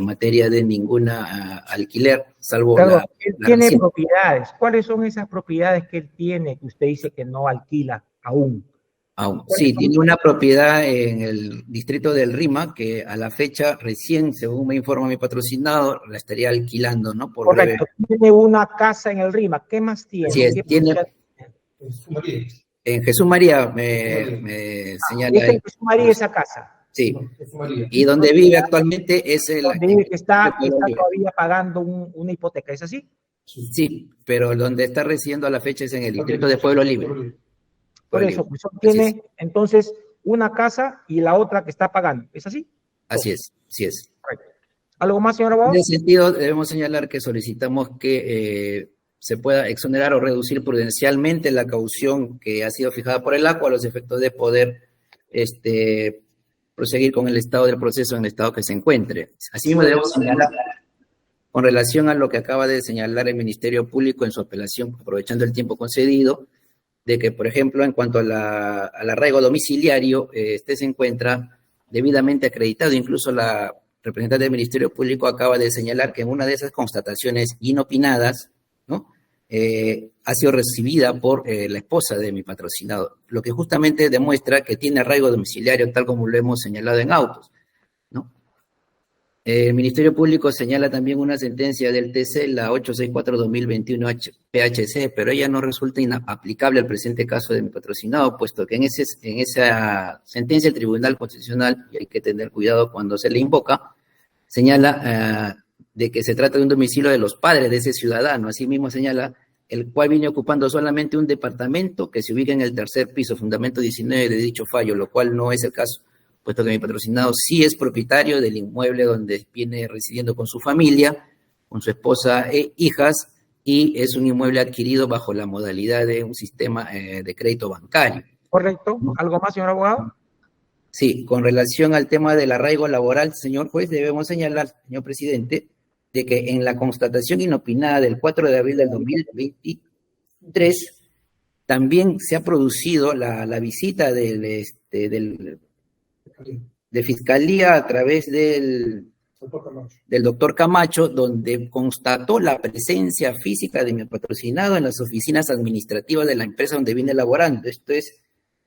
Speaker 5: materia de ninguna alquiler, salvo
Speaker 2: Claro, él tiene propiedades. ¿Cuáles son esas propiedades que él tiene que usted dice que no alquila aún?
Speaker 5: Sí, tiene una propiedad en el distrito del Rima que a la fecha recién, según me informa mi patrocinado, la estaría alquilando, ¿no? Por breve.
Speaker 2: Correcto, tiene una casa en el Rima. ¿Qué más tiene?
Speaker 5: Así es,
Speaker 2: ¿Qué
Speaker 5: tiene
Speaker 2: propiedad?
Speaker 5: en Jesús María, me señala
Speaker 2: Es en
Speaker 5: ahí.
Speaker 2: Jesús María esa casa.
Speaker 5: Sí, y donde vive actualmente es el...
Speaker 2: Donde vive que está todavía pagando una hipoteca, ¿es así?
Speaker 5: Sí, pero donde está residiendo a la fecha es en el distrito de Pueblo Libre.
Speaker 2: Por eso, pues tiene entonces una casa y la otra que está pagando, ¿es así?
Speaker 5: Así es, sí es.
Speaker 2: ¿Algo más, señor abogado?
Speaker 5: En ese sentido, debemos señalar que solicitamos que se pueda exonerar o reducir prudencialmente la caución que ha sido fijada por el ACUA a los efectos de poder proseguir con el estado del proceso en el estado que se encuentre. Asimismo, debemos señalar, con relación a lo que acaba de señalar el Ministerio Público en su apelación, aprovechando el tiempo concedido, de que, por ejemplo, en cuanto al arraigo domiciliario, este se encuentra debidamente acreditado. Incluso la representante del Ministerio Público acaba de señalar que en una de esas constataciones inopinadas, ¿no? Ha sido recibida por la esposa de mi patrocinado, lo que justamente demuestra que tiene arraigo domiciliario, tal como lo hemos señalado en autos, ¿no? El Ministerio Público señala también una sentencia del TC, la 864-2021 PHC, pero ella no resulta aplicable al presente caso de mi patrocinado, puesto que en esa sentencia el Tribunal Constitucional, y hay que tener cuidado cuando se le invoca, señala de que se trata de un domicilio de los padres de ese ciudadano. Asimismo señala el cual viene ocupando solamente un departamento que se ubica en el tercer piso, fundamento 19 de dicho fallo, lo cual no es el caso, puesto que mi patrocinado sí es propietario del inmueble donde viene residiendo con su familia, con su esposa e hijas, y es un inmueble adquirido bajo la modalidad de un sistema de crédito bancario.
Speaker 2: Correcto. ¿Algo más, señor abogado?
Speaker 5: Sí, con relación al tema del arraigo laboral, señor juez, debemos señalar, señor presidente, de que en la constatación inopinada del 4 de abril del 2023 también se ha producido la visita de Fiscalía a través del doctor Camacho, donde constató la presencia física de mi patrocinado en las oficinas administrativas de la empresa donde viene laborando. Esto es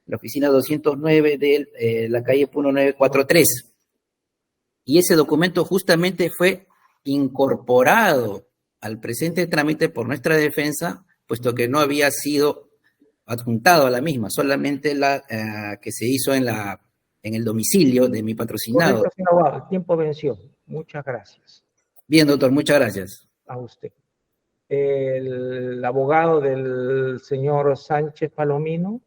Speaker 5: la oficina 209 de la calle 1943. Y ese documento justamente fue incorporado al presente trámite por nuestra defensa, puesto que no había sido adjuntado a la misma, solamente la que se hizo en el domicilio de mi patrocinado.
Speaker 2: Correcto, señor abogado, el tiempo venció. Muchas gracias.
Speaker 5: Bien, doctor, muchas gracias.
Speaker 2: A usted. El abogado del señor Sánchez Palomino.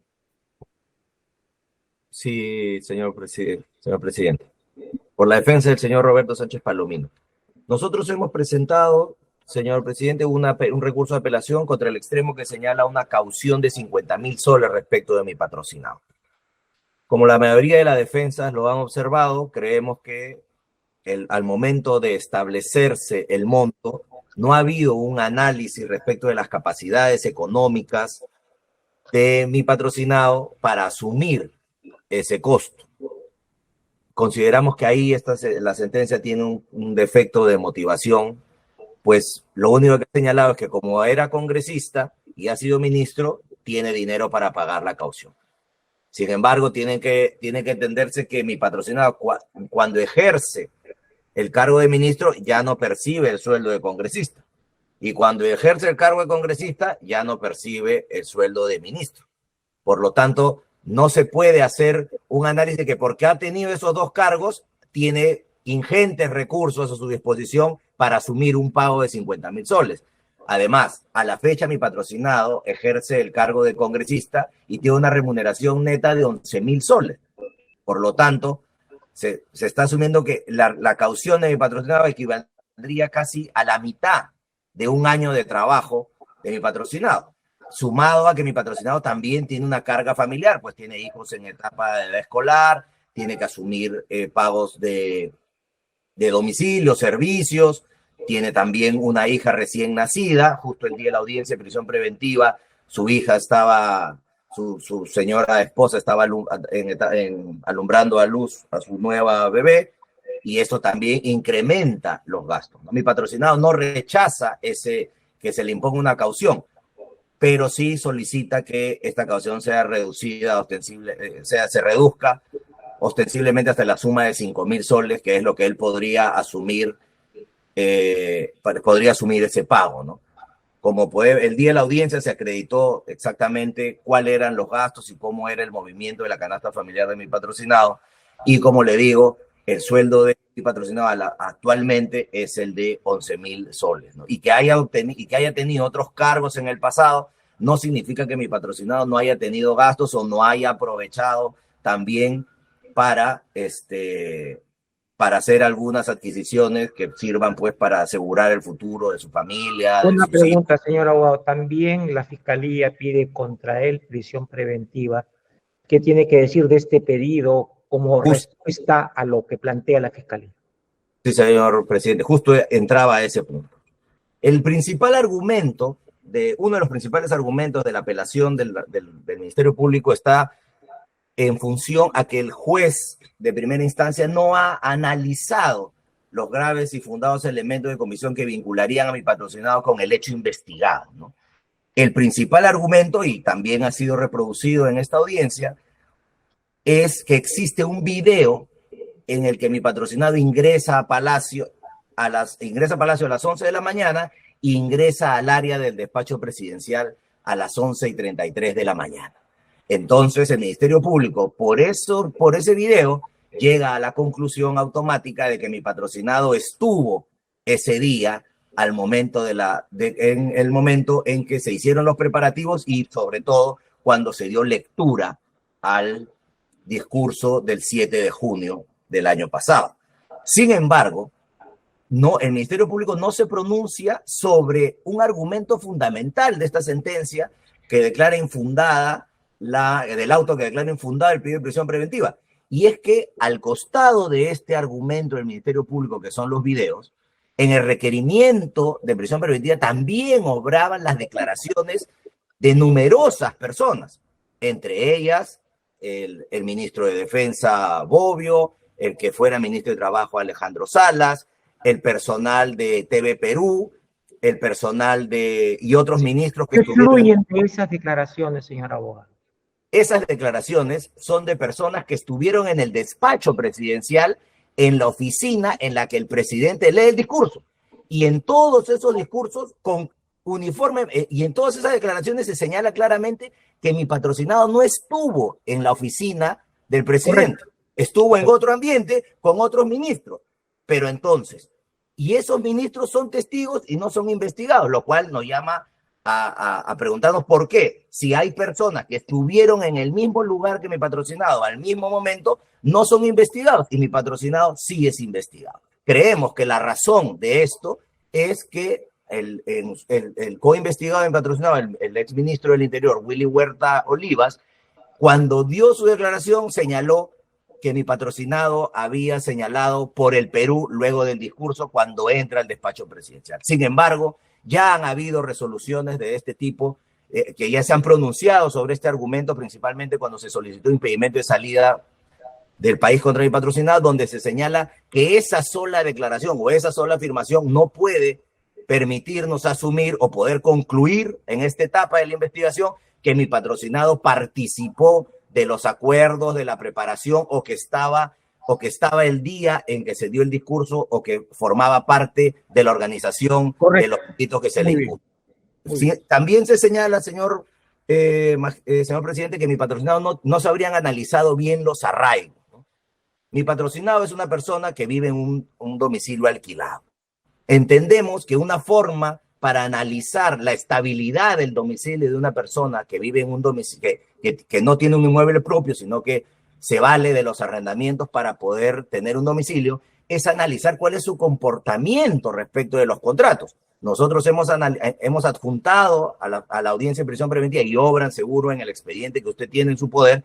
Speaker 6: Sí, señor presidente. Por la defensa del señor Roberto Sánchez Palomino. Nosotros hemos presentado, señor presidente, un recurso de apelación contra el extremo que señala una caución de 50.000 soles respecto de mi patrocinado. Como la mayoría de las defensas lo han observado, creemos que al momento de establecerse el monto, no ha habido un análisis respecto de las capacidades económicas de mi patrocinado para asumir ese costo. Consideramos que ahí la sentencia tiene un defecto de motivación, pues lo único que ha señalado es que como era congresista y ha sido ministro, tiene dinero para pagar la caución. Sin embargo, tiene que entenderse que mi patrocinado, cuando ejerce el cargo de ministro, ya no percibe el sueldo de congresista. Y cuando ejerce el cargo de congresista, ya no percibe el sueldo de ministro. Por lo tanto, no se puede hacer un análisis de que porque ha tenido esos dos cargos, tiene ingentes recursos a su disposición para asumir un pago de 50.000 soles. Además, a la fecha mi patrocinado ejerce el cargo de congresista y tiene una remuneración neta de 11.000 soles. Por lo tanto, se está asumiendo que la caución de mi patrocinado equivaldría casi a la mitad de un año de trabajo de mi patrocinado. Sumado a que mi patrocinado también tiene una carga familiar, pues tiene hijos en etapa de edad escolar, tiene que asumir pagos de domicilio, servicios, tiene también una hija recién nacida, justo el día de la audiencia de prisión preventiva, su hija estaba, su señora esposa estaba alumbrando a luz a su nueva bebé, y esto también incrementa los gastos, ¿no? Mi patrocinado no rechaza que se le imponga una caución. pero sí solicita que esta caución sea reducida, se reduzca ostensiblemente hasta la suma de 5.000 soles, que es lo que él podría asumir ese pago, ¿no? Como el día de la audiencia se acreditó exactamente cuáles eran los gastos y cómo era el movimiento de la canasta familiar de mi patrocinado, y como le digo, el sueldo de mi patrocinado actualmente es el de 11.000 soles, ¿no? Y que haya tenido otros cargos en el pasado no significa que mi patrocinado no haya tenido gastos o no haya aprovechado también para hacer algunas adquisiciones que sirvan pues para asegurar el futuro de su familia.
Speaker 2: Una pregunta, señor abogado. También la Fiscalía pide contra él prisión preventiva. ¿Qué tiene que decir de este pedido como respuesta a lo que plantea la Fiscalía?
Speaker 6: Sí, señor presidente, justo entraba a ese punto. Uno de los principales argumentos de la apelación del Ministerio Público está en función a que el juez de primera instancia no ha analizado los graves y fundados elementos de comisión que vincularían a mi patrocinado con el hecho investigado, ¿no? El principal argumento, y también ha sido reproducido en esta audiencia, es que existe un video en el que mi patrocinado ingresa a Palacio a las 11 de la mañana e ingresa al área del despacho presidencial a las 11:33 de la mañana. Entonces, el Ministerio Público, por ese video, llega a la conclusión automática de que mi patrocinado estuvo ese día en el momento en que se hicieron los preparativos y, sobre todo, cuando se dio lectura al discurso del 7 de junio del año pasado. Sin embargo, el Ministerio Público no se pronuncia sobre un argumento fundamental de esta sentencia que declara infundada del auto que declara infundado el pedido de prisión preventiva. Y es que al costado de este argumento del Ministerio Público, que son los videos, en el requerimiento de prisión preventiva también obraban las declaraciones de numerosas personas, entre ellas el ministro de Defensa Bobbio, el que fuera ministro de Trabajo Alejandro Salas, el personal de TV Perú, el personal y otros ministros que estuvieron.
Speaker 2: ¿Qué influyen de esas declaraciones, señor abogado?
Speaker 6: Esas declaraciones son de personas que estuvieron en el despacho presidencial, en la oficina en la que el presidente lee el discurso. Y en todos esos discursos, con uniforme, y en todas esas declaraciones se señala claramente que mi patrocinado no estuvo en la oficina del presidente. Correcto. Estuvo en otro ambiente con otros ministros. Pero entonces, y esos ministros son testigos y no son investigados, lo cual nos llama a preguntarnos por qué, si hay personas que estuvieron en el mismo lugar que mi patrocinado al mismo momento, no son investigados y mi patrocinado sí es investigado. Creemos que la razón de esto es que el co-investigado de mi patrocinado, el exministro del Interior, Willy Huerta Olivas, cuando dio su declaración señaló que mi patrocinado había señalado por el Perú luego del discurso cuando entra al despacho presidencial. Sin embargo, ya han habido resoluciones de este tipo que ya se han pronunciado sobre este argumento, principalmente cuando se solicitó impedimento de salida del país contra mi patrocinado, donde se señala que esa sola declaración o esa sola afirmación no puede permitirnos asumir o poder concluir en esta etapa de la investigación que mi patrocinado participó de los acuerdos, de la preparación o que estaba el día en que se dio el discurso o que formaba parte de la organización. Correcto. De los delitos que se le impuso. Sí, también se señala, señor presidente, que mi patrocinado no se habrían analizado bien los arraigos, ¿no? Mi patrocinado es una persona que vive en un domicilio alquilado. Entendemos que una forma para analizar la estabilidad del domicilio de una persona que vive en un domicilio, que no tiene un inmueble propio, sino que se vale de los arrendamientos para poder tener un domicilio, es analizar cuál es su comportamiento respecto de los contratos. Nosotros hemos adjuntado a la audiencia de prisión preventiva, y obran seguro en el expediente que usted tiene en su poder,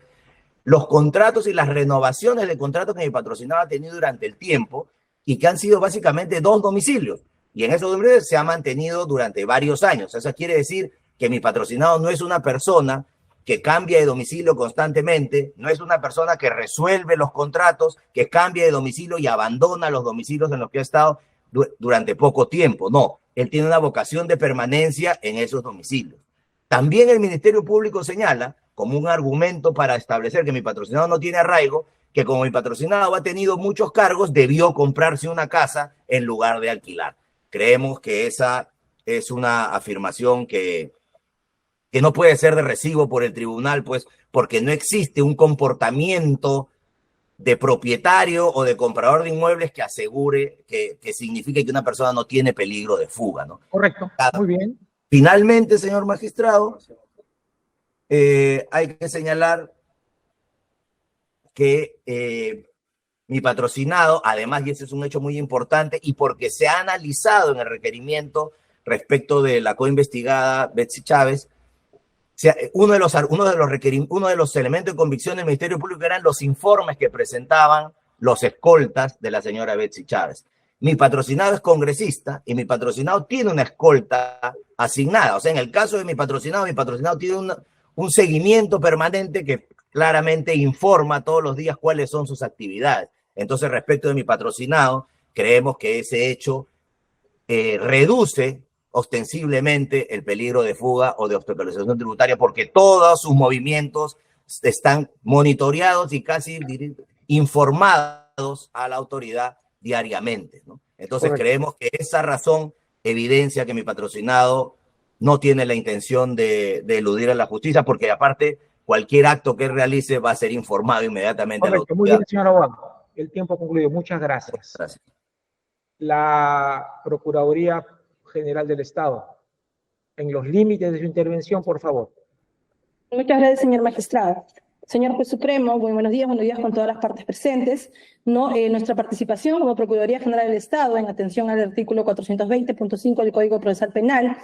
Speaker 6: los contratos y las renovaciones de contratos que mi patrocinado ha tenido durante el tiempo y que han sido básicamente 2 domicilios. Y en esos domicilios se ha mantenido durante varios años. Eso quiere decir que mi patrocinado no es una persona que cambia de domicilio constantemente, no es una persona que resuelve los contratos, que cambia de domicilio y abandona los domicilios en los que ha estado durante poco tiempo. No, él tiene una vocación de permanencia en esos domicilios. También el Ministerio Público señala, como un argumento para establecer que mi patrocinado no tiene arraigo, que como mi patrocinado ha tenido muchos cargos, debió comprarse una casa en lugar de alquilar. Creemos que esa es una afirmación que no puede ser de recibo por el tribunal, pues, porque no existe un comportamiento de propietario o de comprador de inmuebles que asegure, que signifique que una persona no tiene peligro de fuga, ¿no?
Speaker 2: Correcto, muy bien.
Speaker 6: Finalmente, señor magistrado, hay que señalar que mi patrocinado, además, y ese es un hecho muy importante, y porque se ha analizado en el requerimiento respecto de la coinvestigada Betsy Chávez, uno de los elementos de convicción del Ministerio Público eran los informes que presentaban los escoltas de la señora Betsy Chávez. Mi patrocinado es congresista y mi patrocinado tiene una escolta asignada. O sea, en el caso de mi patrocinado tiene un seguimiento permanente que claramente informa todos los días cuáles son sus actividades. Entonces, respecto de mi patrocinado, creemos que ese hecho reduce ostensiblemente el peligro de fuga o de obstaculización tributaria, porque todos sus movimientos están monitoreados y casi informados a la autoridad diariamente, ¿no? Entonces, correcto, creemos que esa razón evidencia que mi patrocinado no tiene la intención de eludir a la justicia, porque aparte cualquier acto que él realice va a ser informado inmediatamente.
Speaker 2: Correcto, muy bien, señor abogado. El tiempo ha concluido. Muchas gracias.
Speaker 6: Gracias.
Speaker 2: La Procuraduría General del Estado, en los límites de su intervención, por favor.
Speaker 7: Muchas gracias, señor magistrado. Señor Juez Supremo, muy buenos días con todas las partes presentes. Nuestra participación como Procuraduría General del Estado, en atención al artículo 420.5 del Código Procesal Penal,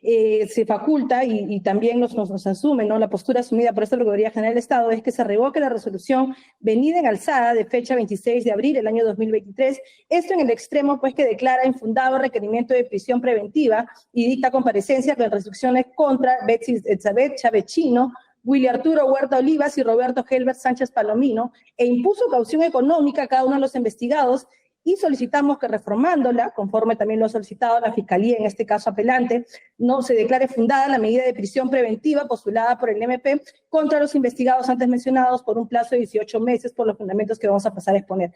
Speaker 7: se faculta y también nos asume, ¿no? La postura asumida por esta Procuraduría General del Estado es que se revoque la resolución venida en alzada de fecha 26 de abril del año 2023, esto en el extremo pues que declara infundado requerimiento de prisión preventiva y dicta comparecencia con restricciones contra Betsy Elizabeth Chávez Chino, Willy Arturo Huerta Olivas y Roberto Helbert Sánchez Palomino, e impuso caución económica a cada uno de los investigados, y solicitamos que, reformándola, conforme también lo ha solicitado la Fiscalía, en este caso apelante, no se declare fundada la medida de prisión preventiva postulada por el MP contra los investigados antes mencionados por un plazo de 18 meses por los fundamentos que vamos a pasar a exponer.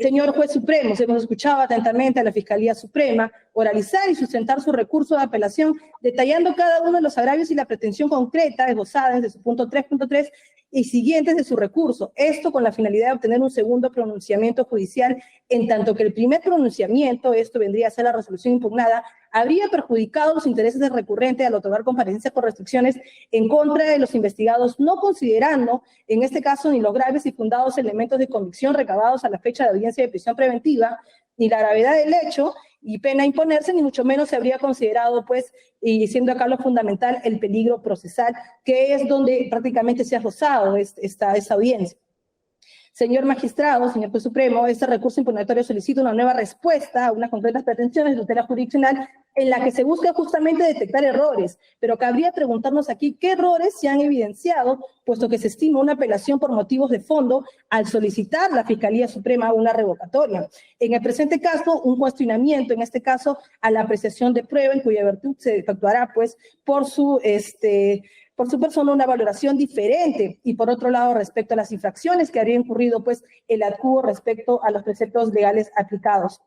Speaker 7: Señor Juez Supremo, hemos escuchado atentamente a la Fiscalía Suprema oralizar y sustentar su recurso de apelación, detallando cada uno de los agravios y la pretensión concreta esbozada desde su punto 3.3 y siguientes de su recurso. Esto con la finalidad de obtener un segundo pronunciamiento judicial, en tanto que el primer pronunciamiento, esto vendría a ser la resolución impugnada, habría perjudicado los intereses del recurrente al otorgar comparecencias por restricciones en contra de los investigados, no considerando, en este caso, ni los graves y fundados elementos de convicción recabados a la fecha de audiencia de prisión preventiva, ni la gravedad del hecho y pena a imponerse, ni mucho menos se habría considerado, pues, y siendo acá lo fundamental, el peligro procesal, que es donde prácticamente se ha rozado esa audiencia. Señor magistrado, señor Juez Supremo, este recurso impugnatorio solicita una nueva respuesta a unas concretas pretensiones de tutela jurisdiccional en la que se busca justamente detectar errores, pero cabría preguntarnos aquí qué errores se han evidenciado, puesto que se estima una apelación por motivos de fondo al solicitar la Fiscalía Suprema una revocatoria. En el presente caso, un cuestionamiento, en este caso, a la apreciación de prueba, en cuya virtud se efectuará, pues, por su persona una valoración diferente, y por otro lado, respecto a las infracciones que habría incurrido, pues, el adjudo respecto a los preceptos legales aplicados.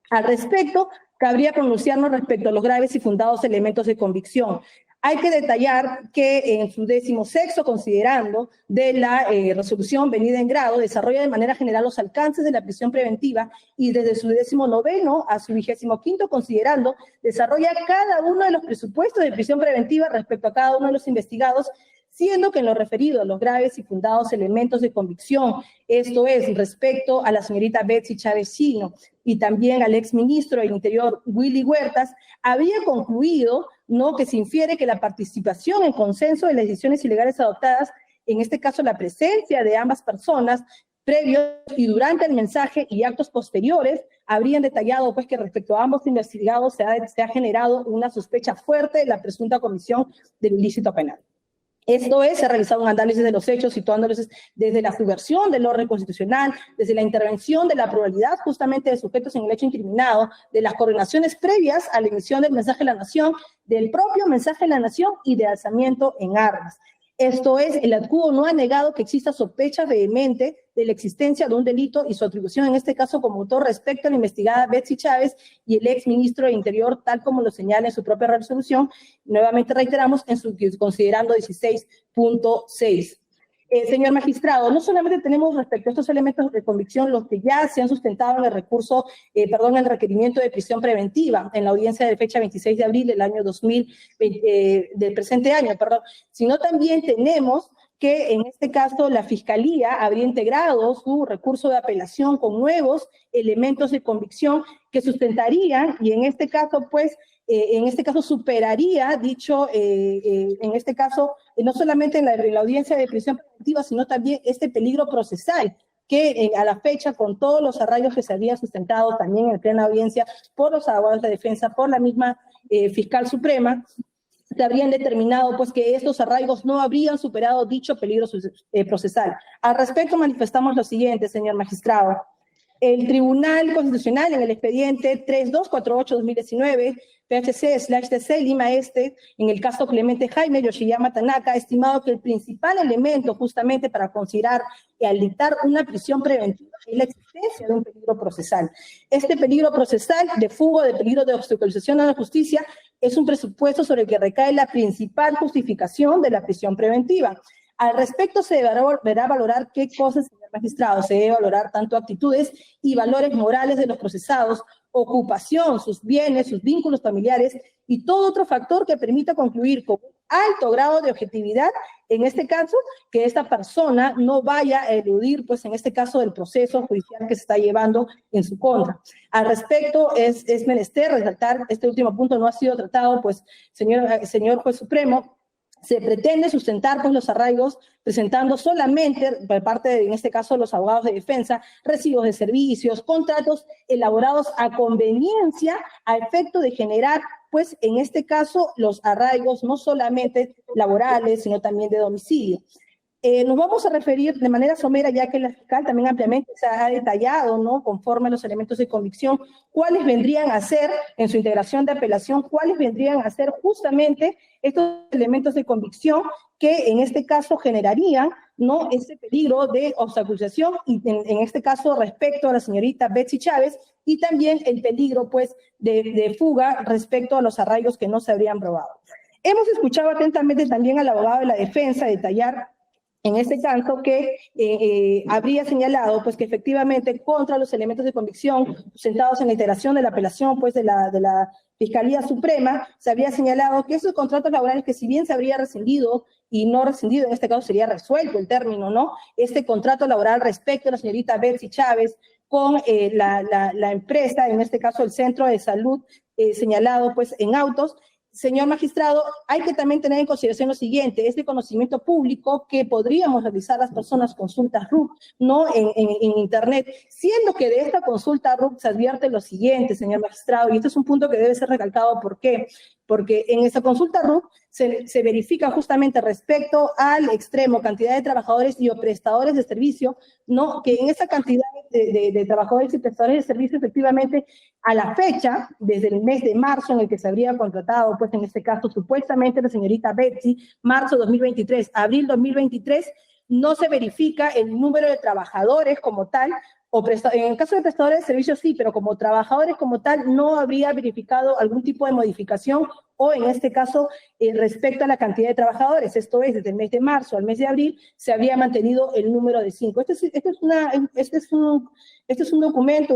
Speaker 7: Al respecto, cabría pronunciarnos respecto a los graves y fundados elementos de convicción. Hay que detallar que en su 16º considerando de la resolución venida en grado, desarrolla de manera general los alcances de la prisión preventiva, y desde su 19º a su 25º considerando, desarrolla cada uno de los presupuestos de prisión preventiva respecto a cada uno de los investigados, siendo que en lo referido a los graves y fundados elementos de convicción, esto es, respecto a la señorita Betsy Chávez Chino y también al exministro del Interior Willy Huertas, había concluido, ¿no?, que se infiere que la participación en consenso de las decisiones ilegales adoptadas, en este caso la presencia de ambas personas, previos y durante el mensaje y actos posteriores, habrían detallado, pues, que respecto a ambos investigados se ha generado una sospecha fuerte de la presunta comisión del ilícito penal. Esto es, se ha realizado un análisis de los hechos situándolos desde la subversión del orden constitucional, desde la intervención de la pluralidad justamente de sujetos en el hecho incriminado, de las coordinaciones previas a la emisión del mensaje de la nación, del propio mensaje de la nación y de alzamiento en armas. Esto es, el adjudo no ha negado que exista sospecha vehemente de la existencia de un delito y su atribución en este caso como autor respecto a la investigada Betsy Chávez y el ex ministro de Interior, tal como lo señala en su propia resolución, nuevamente reiteramos, en su considerando 16.6. Señor magistrado, no solamente tenemos respecto a estos elementos de convicción los que ya se han sustentado en el recurso, el requerimiento de prisión preventiva en la audiencia de fecha 26 de abril del año 2020, del presente año, sino también tenemos que en este caso la Fiscalía habría integrado su recurso de apelación con nuevos elementos de convicción que sustentarían, y en este caso, pues, superaría dicho, en este caso, no solamente en la audiencia de prisión preventiva, sino también este peligro procesal que a la fecha, con todos los arraigos que se había sustentado también en plena audiencia por los abogados de defensa, por la misma fiscal suprema, se habrían determinado pues que estos arraigos no habrían superado dicho peligro procesal. Al respecto manifestamos lo siguiente, señor magistrado. El Tribunal Constitucional en el expediente 3248-2019, PHC/TC Lima Este, en el caso Clemente Jaime Yoshiyama Tanaka, ha estimado que el principal elemento justamente para considerar y al dictar una prisión preventiva es la existencia de un peligro procesal. Este peligro procesal de fuga, de peligro de obstaculización a la justicia, es un presupuesto sobre el que recae la principal justificación de la prisión preventiva. Al respecto, se deberá valorar qué cosas, señor magistrado, se debe valorar tanto actitudes y valores morales de los procesados, ocupación, sus bienes, sus vínculos familiares y todo otro factor que permita concluir con un alto grado de objetividad, en este caso, que esta persona no vaya a eludir, pues en este caso, del proceso judicial que se está llevando en su contra. Al respecto, es menester resaltar, este último punto no ha sido tratado, pues, señor juez supremo, se pretende sustentar pues los arraigos presentando solamente por parte de, en este caso, los abogados de defensa, recibos de servicios, contratos elaborados a conveniencia a efecto de generar, pues en este caso, los arraigos no solamente laborales, sino también de domicilio. Nos vamos a referir de manera somera, ya que la fiscal también ampliamente se ha detallado, ¿no?, conforme a los elementos de convicción, cuáles vendrían a ser, en su integración de apelación, cuáles vendrían a ser justamente estos elementos de convicción que en este caso generarían, ¿no?, ese peligro de obstaculización, y en este caso respecto a la señorita Betsy Chávez, y también el peligro, pues, de fuga respecto a los arraigos que no se habrían probado. Hemos escuchado atentamente también al abogado de la defensa detallar en este caso que habría señalado pues que efectivamente contra los elementos de convicción sustentados en la integración de la apelación pues de la Fiscalía Suprema, se habría señalado que esos contratos laborales que si bien se habría rescindido y no rescindido, en este caso sería resuelto el término, ¿no? Este contrato laboral respecto a la señorita Betsy Chávez con la empresa, en este caso el Centro de Salud señalado pues en autos. Señor magistrado, hay que también tener en consideración lo siguiente, este conocimiento público que podríamos realizar las personas consultas RUC, no en internet, siendo que de esta consulta RUC se advierte lo siguiente, señor magistrado, y este es un punto que debe ser recalcado. ¿Por qué? Porque en esta consulta RUC se verifica justamente respecto al extremo cantidad de trabajadores y o prestadores de servicio, ¿no?, que en esa cantidad de trabajadores y prestadores de servicio, efectivamente, a la fecha, desde el mes de marzo en el que se habría contratado, pues en este caso, supuestamente la señorita Betsy, marzo 2023, abril 2023, no se verifica el número de trabajadores como tal, en el caso de prestadores de servicios sí, pero como trabajadores como tal no habría verificado algún tipo de modificación o en este caso respecto a la cantidad de trabajadores. Esto es, desde el mes de marzo al mes de abril se había mantenido el número de 5. Este es un documento,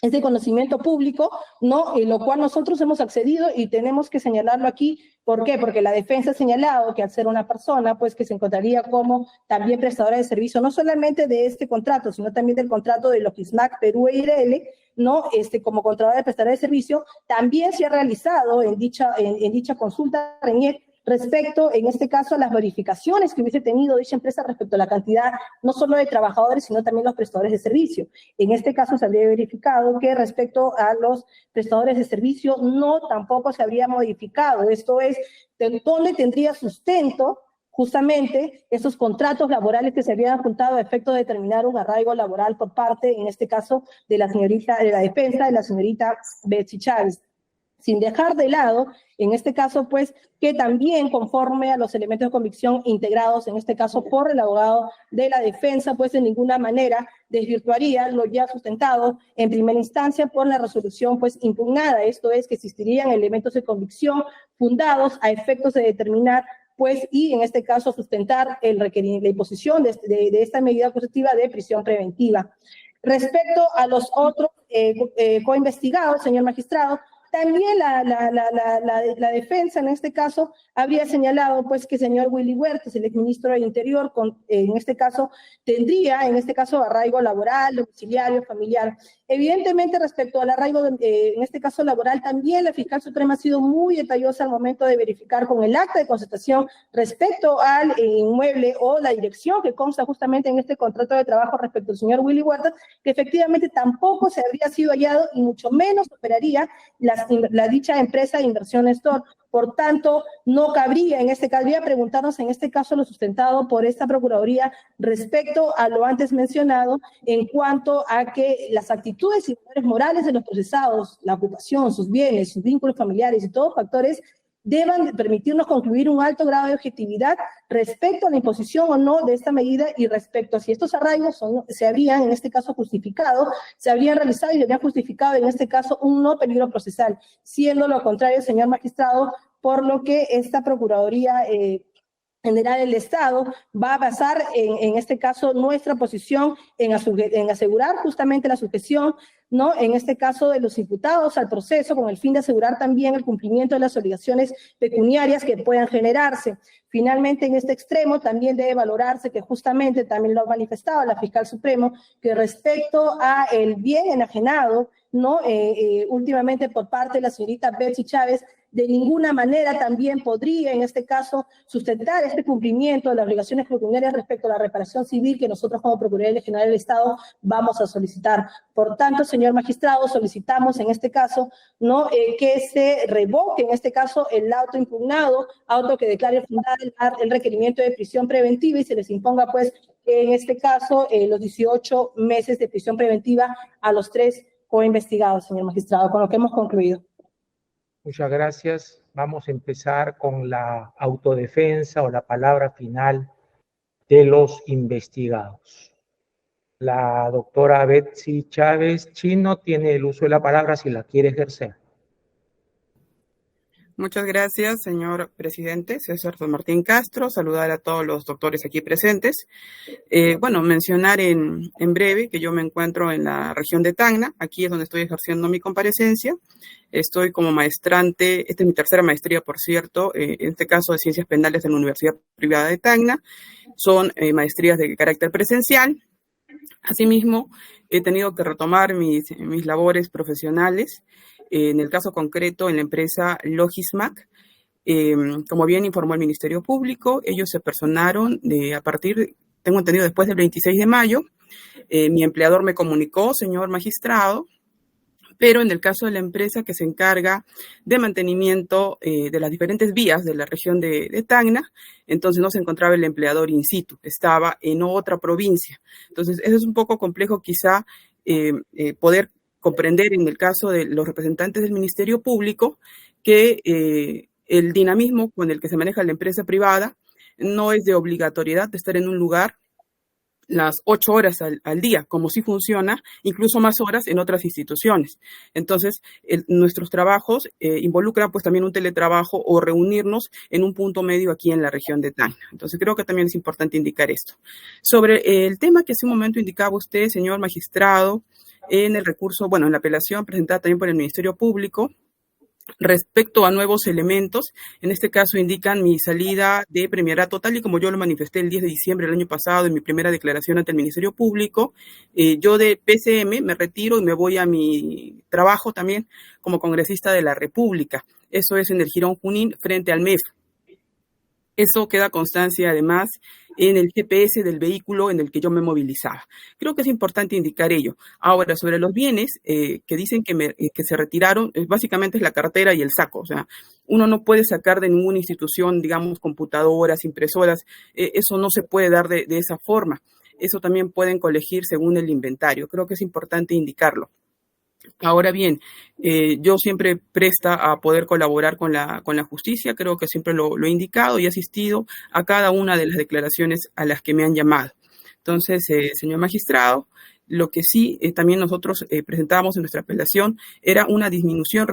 Speaker 7: es de conocimiento público, ¿no?, lo cual nosotros hemos accedido y tenemos que señalarlo aquí. ¿Por qué? Porque la defensa ha señalado que al ser una persona, pues que se encontraría como también prestadora de servicio, no solamente de este contrato, sino también del contrato de Logismac Perú e IRL, ¿no?, como contratadora de prestadora de servicio, también se ha realizado en dicha consulta RENIEC respecto, en este caso, a las verificaciones que hubiese tenido dicha empresa respecto a la cantidad no solo de trabajadores, sino también los prestadores de servicio. En este caso se habría verificado que respecto a los prestadores de servicio no tampoco se habría modificado. Esto es, ¿dónde tendría sustento justamente esos contratos laborales que se habían juntado a efecto de determinar un arraigo laboral por parte, en este caso, de la señorita, de la defensa de la señorita Betsy Chávez? Sin dejar de lado, en este caso, pues, que también conforme a los elementos de convicción integrados, en este caso por el abogado de la defensa, pues de ninguna manera desvirtuaría lo ya sustentado en primera instancia por la resolución, pues, impugnada. Esto es, que existirían elementos de convicción fundados a efectos de determinar, pues, y en este caso sustentar la imposición de esta medida positiva de prisión preventiva. Respecto a los otros coinvestigados, señor magistrado, también la defensa, en este caso, habría señalado, pues, que el señor Willy Huertas, el exministro del Interior, en este caso, tendría, en este caso, arraigo laboral, domiciliario, familiar. Evidentemente, respecto al arraigo, en este caso laboral, también la fiscal suprema ha sido muy detallosa al momento de verificar con el acta de constatación respecto al inmueble o la dirección que consta justamente en este contrato de trabajo respecto al señor Willy Huertas, que efectivamente tampoco se habría sido hallado y mucho menos operaría la dicha empresa de inversión Store. Por tanto, no cabría en este caso, habría preguntarnos en este caso lo sustentado por esta Procuraduría respecto a lo antes mencionado en cuanto a que las actitudes y valores morales de los procesados, la ocupación, sus bienes, sus vínculos familiares y todos factores deban permitirnos concluir un alto grado de objetividad respecto a la imposición o no de esta medida y respecto a si estos arraigos se habrían, en este caso, justificado, se habrían realizado y se habrían justificado, en este caso, un no peligro procesal, siendo lo contrario, señor magistrado, por lo que esta Procuraduría General del Estado va a basar, en este caso, nuestra posición en asegurar justamente la sujeción, ¿no? En este caso, de los imputados al proceso, con el fin de asegurar también el cumplimiento de las obligaciones pecuniarias que puedan generarse. Finalmente, en este extremo, también debe valorarse que justamente, también lo ha manifestado la fiscal supremo, que respecto a el bien enajenado, ¿no? Últimamente por parte de la señorita Betsy Chávez, de ninguna manera también podría, en este caso, sustentar este cumplimiento de las obligaciones pecuniarias respecto a la reparación civil que nosotros como Procuraduría General del Estado vamos a solicitar. Por tanto, señor magistrado, solicitamos en este caso, ¿no? Que se revoque en este caso el auto impugnado, auto que declare fundado el requerimiento de prisión preventiva y se les imponga, pues, en este caso, los 18 meses de prisión preventiva a los 3 coinvestigados, señor magistrado, con lo que hemos concluido.
Speaker 2: Muchas gracias. Vamos a empezar con la autodefensa o la palabra final de los investigados. La doctora Betsy Chávez Chino tiene el uso de la palabra si la quiere ejercer.
Speaker 8: Muchas gracias, señor presidente. César Don Martín Castro, saludar a todos los doctores aquí presentes. Bueno, mencionar en breve que yo me encuentro en la región de Tacna. Aquí es donde estoy ejerciendo mi comparecencia. Estoy como maestrante, esta es mi tercera maestría, por cierto, en este caso de Ciencias Penales de la Universidad Privada de Tacna. Son maestrías de carácter presencial. Asimismo, he tenido que retomar mis labores profesionales, en el caso concreto en la empresa Logismac. Como bien informó el Ministerio Público, ellos se personaron a partir, tengo entendido, después del 26 de mayo. Mi empleador me comunicó, señor magistrado, pero en el caso de la empresa que se encarga de mantenimiento de las diferentes vías de la región de Tacna, entonces no se encontraba el empleador in situ, estaba en otra provincia. Entonces, eso es un poco complejo quizá poder comprender en el caso de los representantes del Ministerio Público que el dinamismo con el que se maneja la empresa privada no es de obligatoriedad de estar en un lugar las 8 horas al día, como sí funciona, incluso más horas en otras instituciones. Entonces, nuestros trabajos involucran pues también un teletrabajo o reunirnos en un punto medio aquí en la región de Tacna. Entonces, creo que también es importante indicar esto. Sobre el tema que hace un momento indicaba usted, señor magistrado, en el recurso, bueno, en la apelación presentada también por el Ministerio Público, respecto a nuevos elementos, en este caso indican mi salida de premierato, tal y como yo lo manifesté el 10 de diciembre del año pasado en mi primera declaración ante el Ministerio Público. Yo de PCM me retiro y me voy a mi trabajo también como congresista de la República. Eso es en el Jirón Junín frente al MEF. Eso queda constancia además en el GPS del vehículo en el que yo me movilizaba. Creo que es importante indicar ello. Ahora, sobre los bienes que dicen que se retiraron, básicamente es la cartera y el saco. O sea, uno no puede sacar de ninguna institución, digamos, computadoras, impresoras. Eso no se puede dar de esa forma. Eso también pueden colegir según el inventario. Creo que es importante indicarlo. Ahora bien, yo siempre presta a poder colaborar con la justicia, creo que siempre lo he indicado y he asistido a cada una de las declaraciones a las que me han llamado. Entonces, señor magistrado, lo que sí también nosotros presentábamos en nuestra apelación era una disminución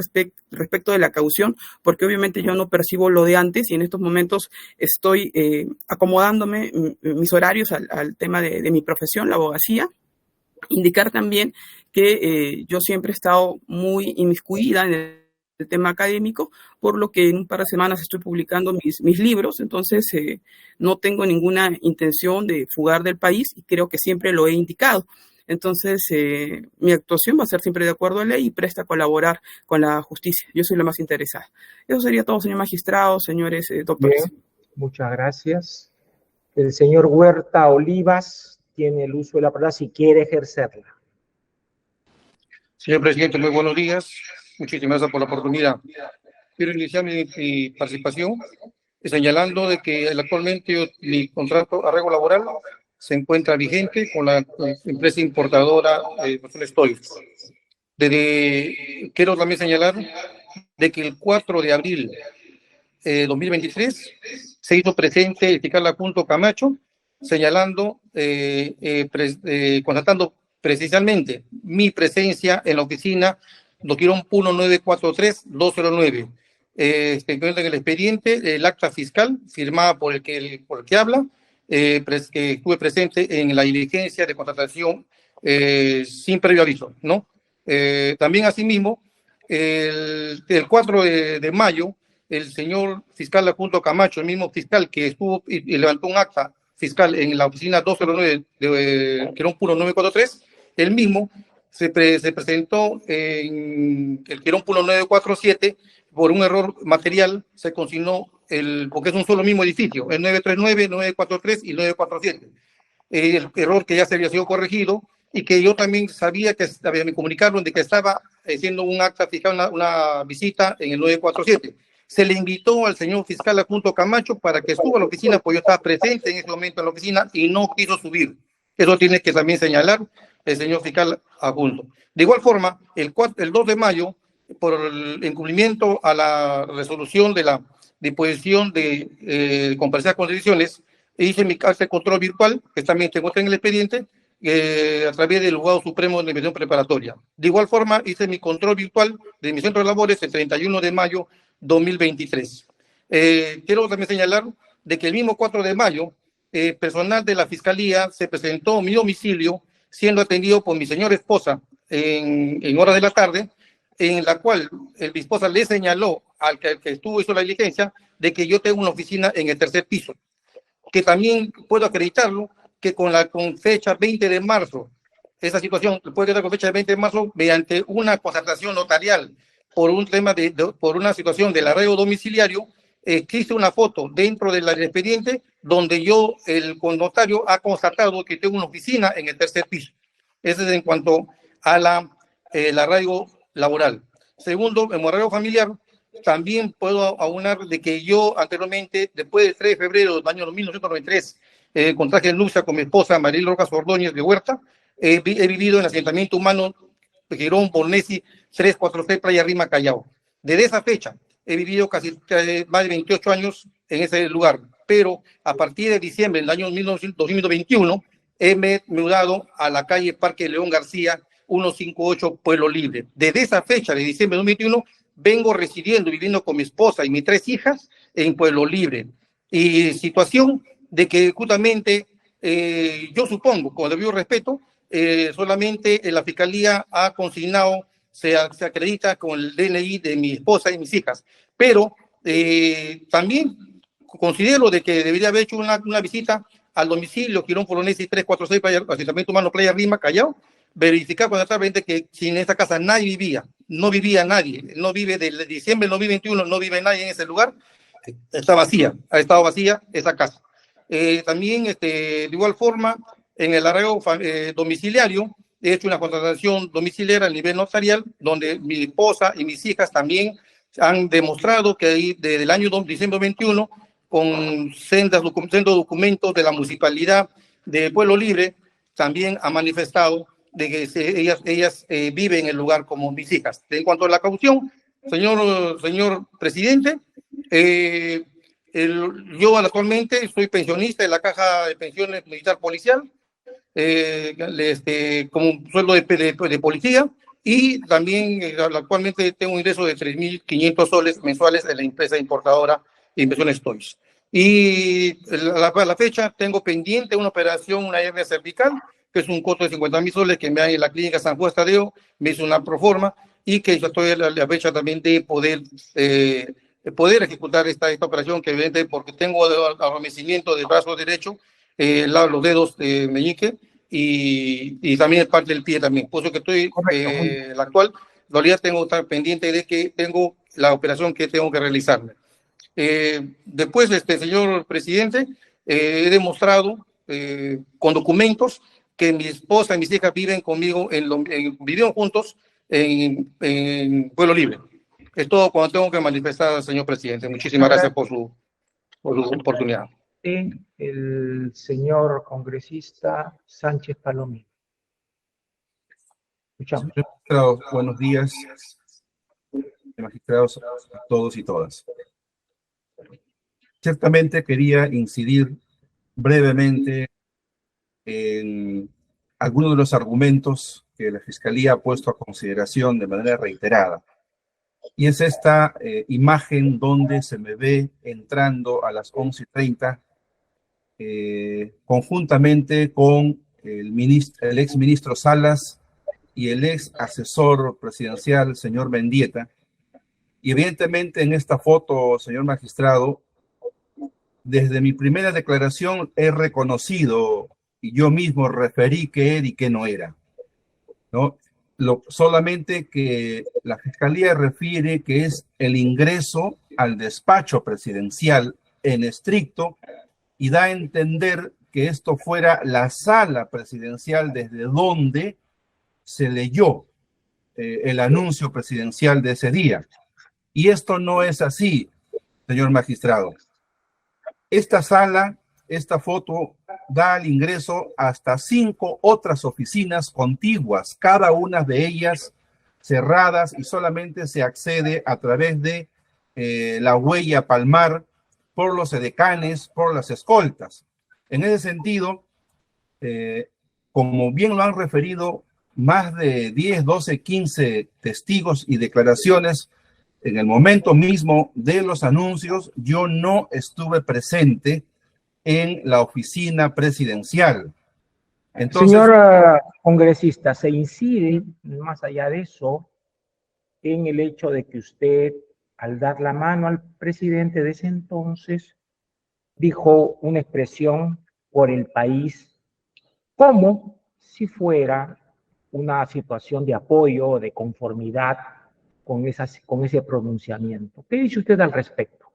Speaker 8: respecto de la caución, porque obviamente yo no percibo lo de antes y en estos momentos estoy acomodándome mis horarios al tema de mi profesión, la abogacía. Indicar también que yo siempre he estado muy inmiscuida en el tema académico, por lo que en un par de semanas estoy publicando mis libros, entonces no tengo ninguna intención de fugar del país y creo que siempre lo he indicado. Entonces, mi actuación va a ser siempre de acuerdo a ley y presta a colaborar con la justicia. Yo soy la más interesada. Eso sería todo, señor magistrado, señores doctores.
Speaker 2: Bien, muchas gracias. El señor Huerta Olivas tiene el uso de la palabra si quiere ejercerla.
Speaker 9: Señor presidente, muy buenos días. Muchísimas gracias por la oportunidad. Quiero iniciar mi participación señalando de que actualmente mi contrato arreglo laboral se encuentra vigente con la empresa importadora Stoy. Quiero también señalar de que el 4 de abril de 2023 se hizo presente el fiscal adjunto Camacho señalando, constatando precisamente mi presencia en la oficina Doquirón 1943-209. Se encuentra en el expediente el acta fiscal firmada por el que habla, que estuve presente en la diligencia de contratación sin previo aviso, ¿no? También asimismo, el 4 de mayo, el señor fiscal adjunto Camacho, el mismo fiscal que estuvo y levantó un acta fiscal en la oficina 209 de Quirón 1943, el mismo se presentó en el Quirón 1947 por un error material, se consignó porque es un solo mismo edificio, el 939, 943 y 947. El error que ya se había sido corregido y que yo también sabía que me comunicaron de que estaba haciendo un acta fiscal, una visita en el 947. Se le invitó al señor fiscal adjunto Camacho para que suba a la oficina, pues yo estaba presente en ese momento en la oficina y no quiso subir. Eso tiene que también señalar el señor fiscal adjunto. De igual forma, el 2 de mayo, por el incumplimiento a la resolución de la disposición de comparecer con decisiones, hice mi acta de control virtual, que también se encuentra en el expediente, a través del Juzgado Supremo de Investigación Preparatoria. De igual forma, hice mi control virtual de mi centro de labores el 31 de mayo 2023. Quiero también señalar de que el mismo 4 de mayo, personal de la Fiscalía se presentó a mi domicilio, siendo atendido por mi señora esposa en horas de la tarde, en la cual mi esposa le señaló al que hizo la diligencia de que yo tengo una oficina en el tercer piso, que también puedo acreditarlo, que con fecha 20 de marzo, esa situación puede quedar con fecha de 20 de marzo mediante una constatación notarial por un tema por una situación del arraigo domiciliario. Existe una foto dentro del expediente donde el notario ha constatado que tengo una oficina en el tercer piso. Ese es en cuanto a el arraigo laboral. Segundo, en arraigo familiar, también puedo aunar de que yo anteriormente, después del 3 de febrero del año 1993, contraje nupcia con mi esposa Maril Rojas Ordóñez de Huerta. He vivido en el asentamiento humano Girón Bornesi 346 Playa Rima, Callao. Desde esa fecha he vivido casi más de 28 años en ese lugar, pero a partir de diciembre del año 2021 me he mudado a la calle Parque León García 158 Pueblo Libre. Desde esa fecha de diciembre de 2021 vengo residiendo, viviendo con mi esposa y mis 3 hijas en Pueblo Libre. Y situación de que justamente yo supongo, con debido respeto, solamente la Fiscalía ha consignado, se acredita con el DNI de mi esposa y mis hijas, pero también considero de que debería haber hecho una visita al domicilio Quirón Polonesi 346 asentamiento humano Playa Rima, Callao, verificar constantemente que si en esta casa nadie vivía, no vivía nadie, no vive desde diciembre del 2021, no vive nadie en ese lugar, ha estado vacía esa casa. También, de igual forma, en el arraigo domiciliario, he hecho una contratación domiciliaria a nivel notarial, donde mi esposa y mis hijas también han demostrado que ahí, desde el año diciembre 21, con sendos documentos de la municipalidad de Pueblo Libre, también han manifestado de que ellas viven en el lugar como mis hijas. En cuanto a la caución, señor presidente, yo actualmente soy pensionista de la Caja de Pensiones Militar Policial, como un sueldo de policía, y también actualmente tengo un ingreso de 3.500 soles mensuales de la empresa importadora de Inversiones Toys. Y a la fecha tengo pendiente una operación, una hernia cervical, que es un costo de 50.000 soles que me da en la clínica San Juan Tadeo, me hizo una proforma, y que yo estoy a la fecha también de poder ejecutar esta operación, que evidentemente porque tengo adormecimiento del brazo derecho, los dedos meñique, y también parte del pie también. Por eso que estoy, la actual, todavía tengo que estar pendiente de que tengo la operación que tengo que realizarme. Después, señor presidente, he demostrado con documentos que mi esposa y mis hijas viven conmigo, vivieron juntos en Pueblo Libre. Es todo cuando tengo que manifestar, señor presidente. Muchísimas gracias por su oportunidad.
Speaker 2: El señor congresista Sánchez Palomino. Escuchamos.
Speaker 10: Señor magistrado, buenos días, magistrados a todos y todas. Ciertamente quería incidir brevemente en algunos de los argumentos que la Fiscalía ha puesto a consideración de manera reiterada. Y es esta imagen donde se me ve entrando a las 11:30 conjuntamente con el ex ministro Salas y el ex asesor presidencial, señor Mendieta. Y evidentemente en esta foto, señor magistrado, desde mi primera declaración he reconocido y yo mismo referí qué era y qué no era, ¿no? Solamente que la Fiscalía refiere que es el ingreso al despacho presidencial en estricto y da a entender que esto fuera la sala presidencial desde donde se leyó el anuncio presidencial de ese día. Y esto no es así, señor magistrado. Esta sala, esta foto, da el ingreso hasta 5 otras oficinas contiguas, cada una de ellas cerradas, y solamente se accede a través de la huella palmar, por los edecanes, por las escoltas. En ese sentido, como bien lo han referido más de 10, 12, 15 testigos y declaraciones, en el momento mismo de los anuncios, yo no estuve presente en la oficina presidencial. Entonces,
Speaker 2: señor congresista, se incide, más allá de eso, en el hecho de que usted, al dar la mano al presidente de ese entonces, dijo una expresión por el país, como si fuera una situación de apoyo o de conformidad con ese pronunciamiento. ¿Qué dice usted al respecto?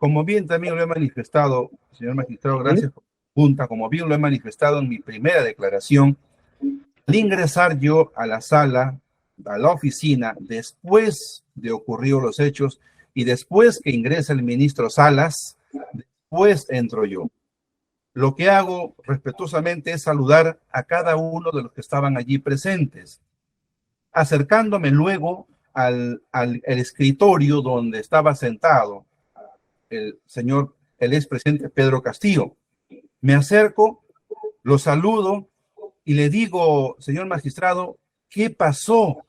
Speaker 10: como bien también lo he manifestado, señor magistrado, gracias por la pregunta, como bien lo he manifestado en mi primera declaración, al ingresar yo a la sala, a la oficina, después de ocurridos los hechos y después que ingresa el ministro Salas, después entro yo. Lo que hago respetuosamente es saludar a cada uno de los que estaban allí presentes, acercándome luego al escritorio donde estaba sentado el expresidente Pedro Castillo. Me acerco, lo saludo y le digo, señor magistrado, ¿qué pasó?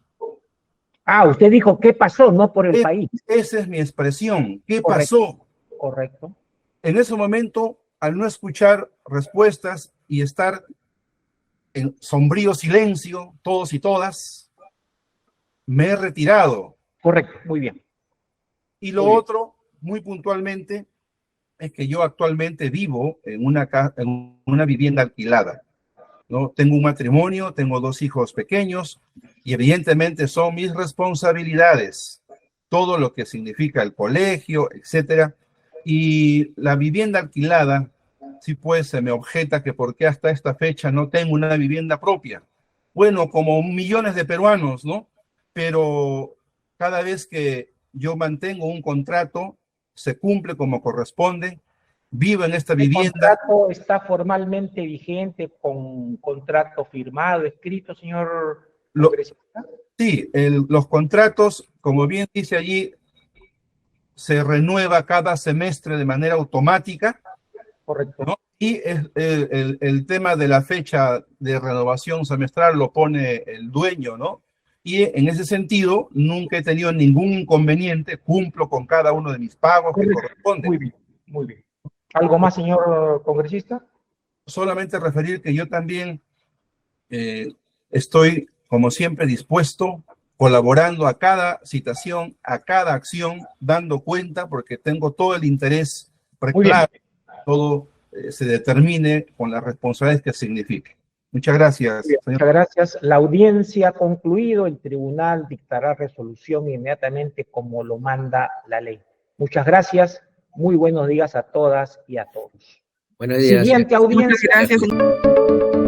Speaker 2: Ah, usted dijo, ¿qué pasó? No por el país.
Speaker 10: Esa es mi expresión, ¿qué pasó?
Speaker 2: Correcto.
Speaker 10: En ese momento, al no escuchar respuestas y estar en sombrío silencio, todos y todas, me he retirado.
Speaker 2: Correcto, muy bien.
Speaker 10: Y lo otro, muy puntualmente, es que yo actualmente vivo en una vivienda alquilada, ¿no? Tengo un matrimonio, tengo 2 hijos pequeños y evidentemente son mis responsabilidades. Todo lo que significa el colegio, etcétera, Y la vivienda alquilada, sí, pues se me objeta que por qué hasta esta fecha no tengo una vivienda propia. Bueno, como millones de peruanos, ¿no? Pero cada vez que yo mantengo un contrato, se cumple como corresponde, vivo en esta vivienda.
Speaker 2: ¿El contrato está formalmente vigente con contrato firmado, escrito, señor congresista?
Speaker 10: Sí, los contratos, como bien dice allí, se renueva cada semestre de manera automática.
Speaker 2: Correcto.
Speaker 10: ¿No? Y el tema de la fecha de renovación semestral lo pone el dueño, ¿no? Y en ese sentido, nunca he tenido ningún inconveniente, cumplo con cada uno de mis pagos que corresponden.
Speaker 2: Muy bien, muy bien. ¿Algo más, señor congresista?
Speaker 10: Solamente referir que yo también estoy, como siempre, dispuesto, colaborando a cada citación, a cada acción, dando cuenta, porque tengo todo el interés reclamo, todo se determine con las responsabilidades que signifique. Muchas gracias.
Speaker 2: Bien, muchas gracias. La audiencia ha concluido. El tribunal dictará resolución inmediatamente como lo manda la ley. Muchas gracias. Muy buenos días a todas y a todos.
Speaker 5: Buenos días.
Speaker 2: Siguiente audiencia.
Speaker 8: Muchas gracias.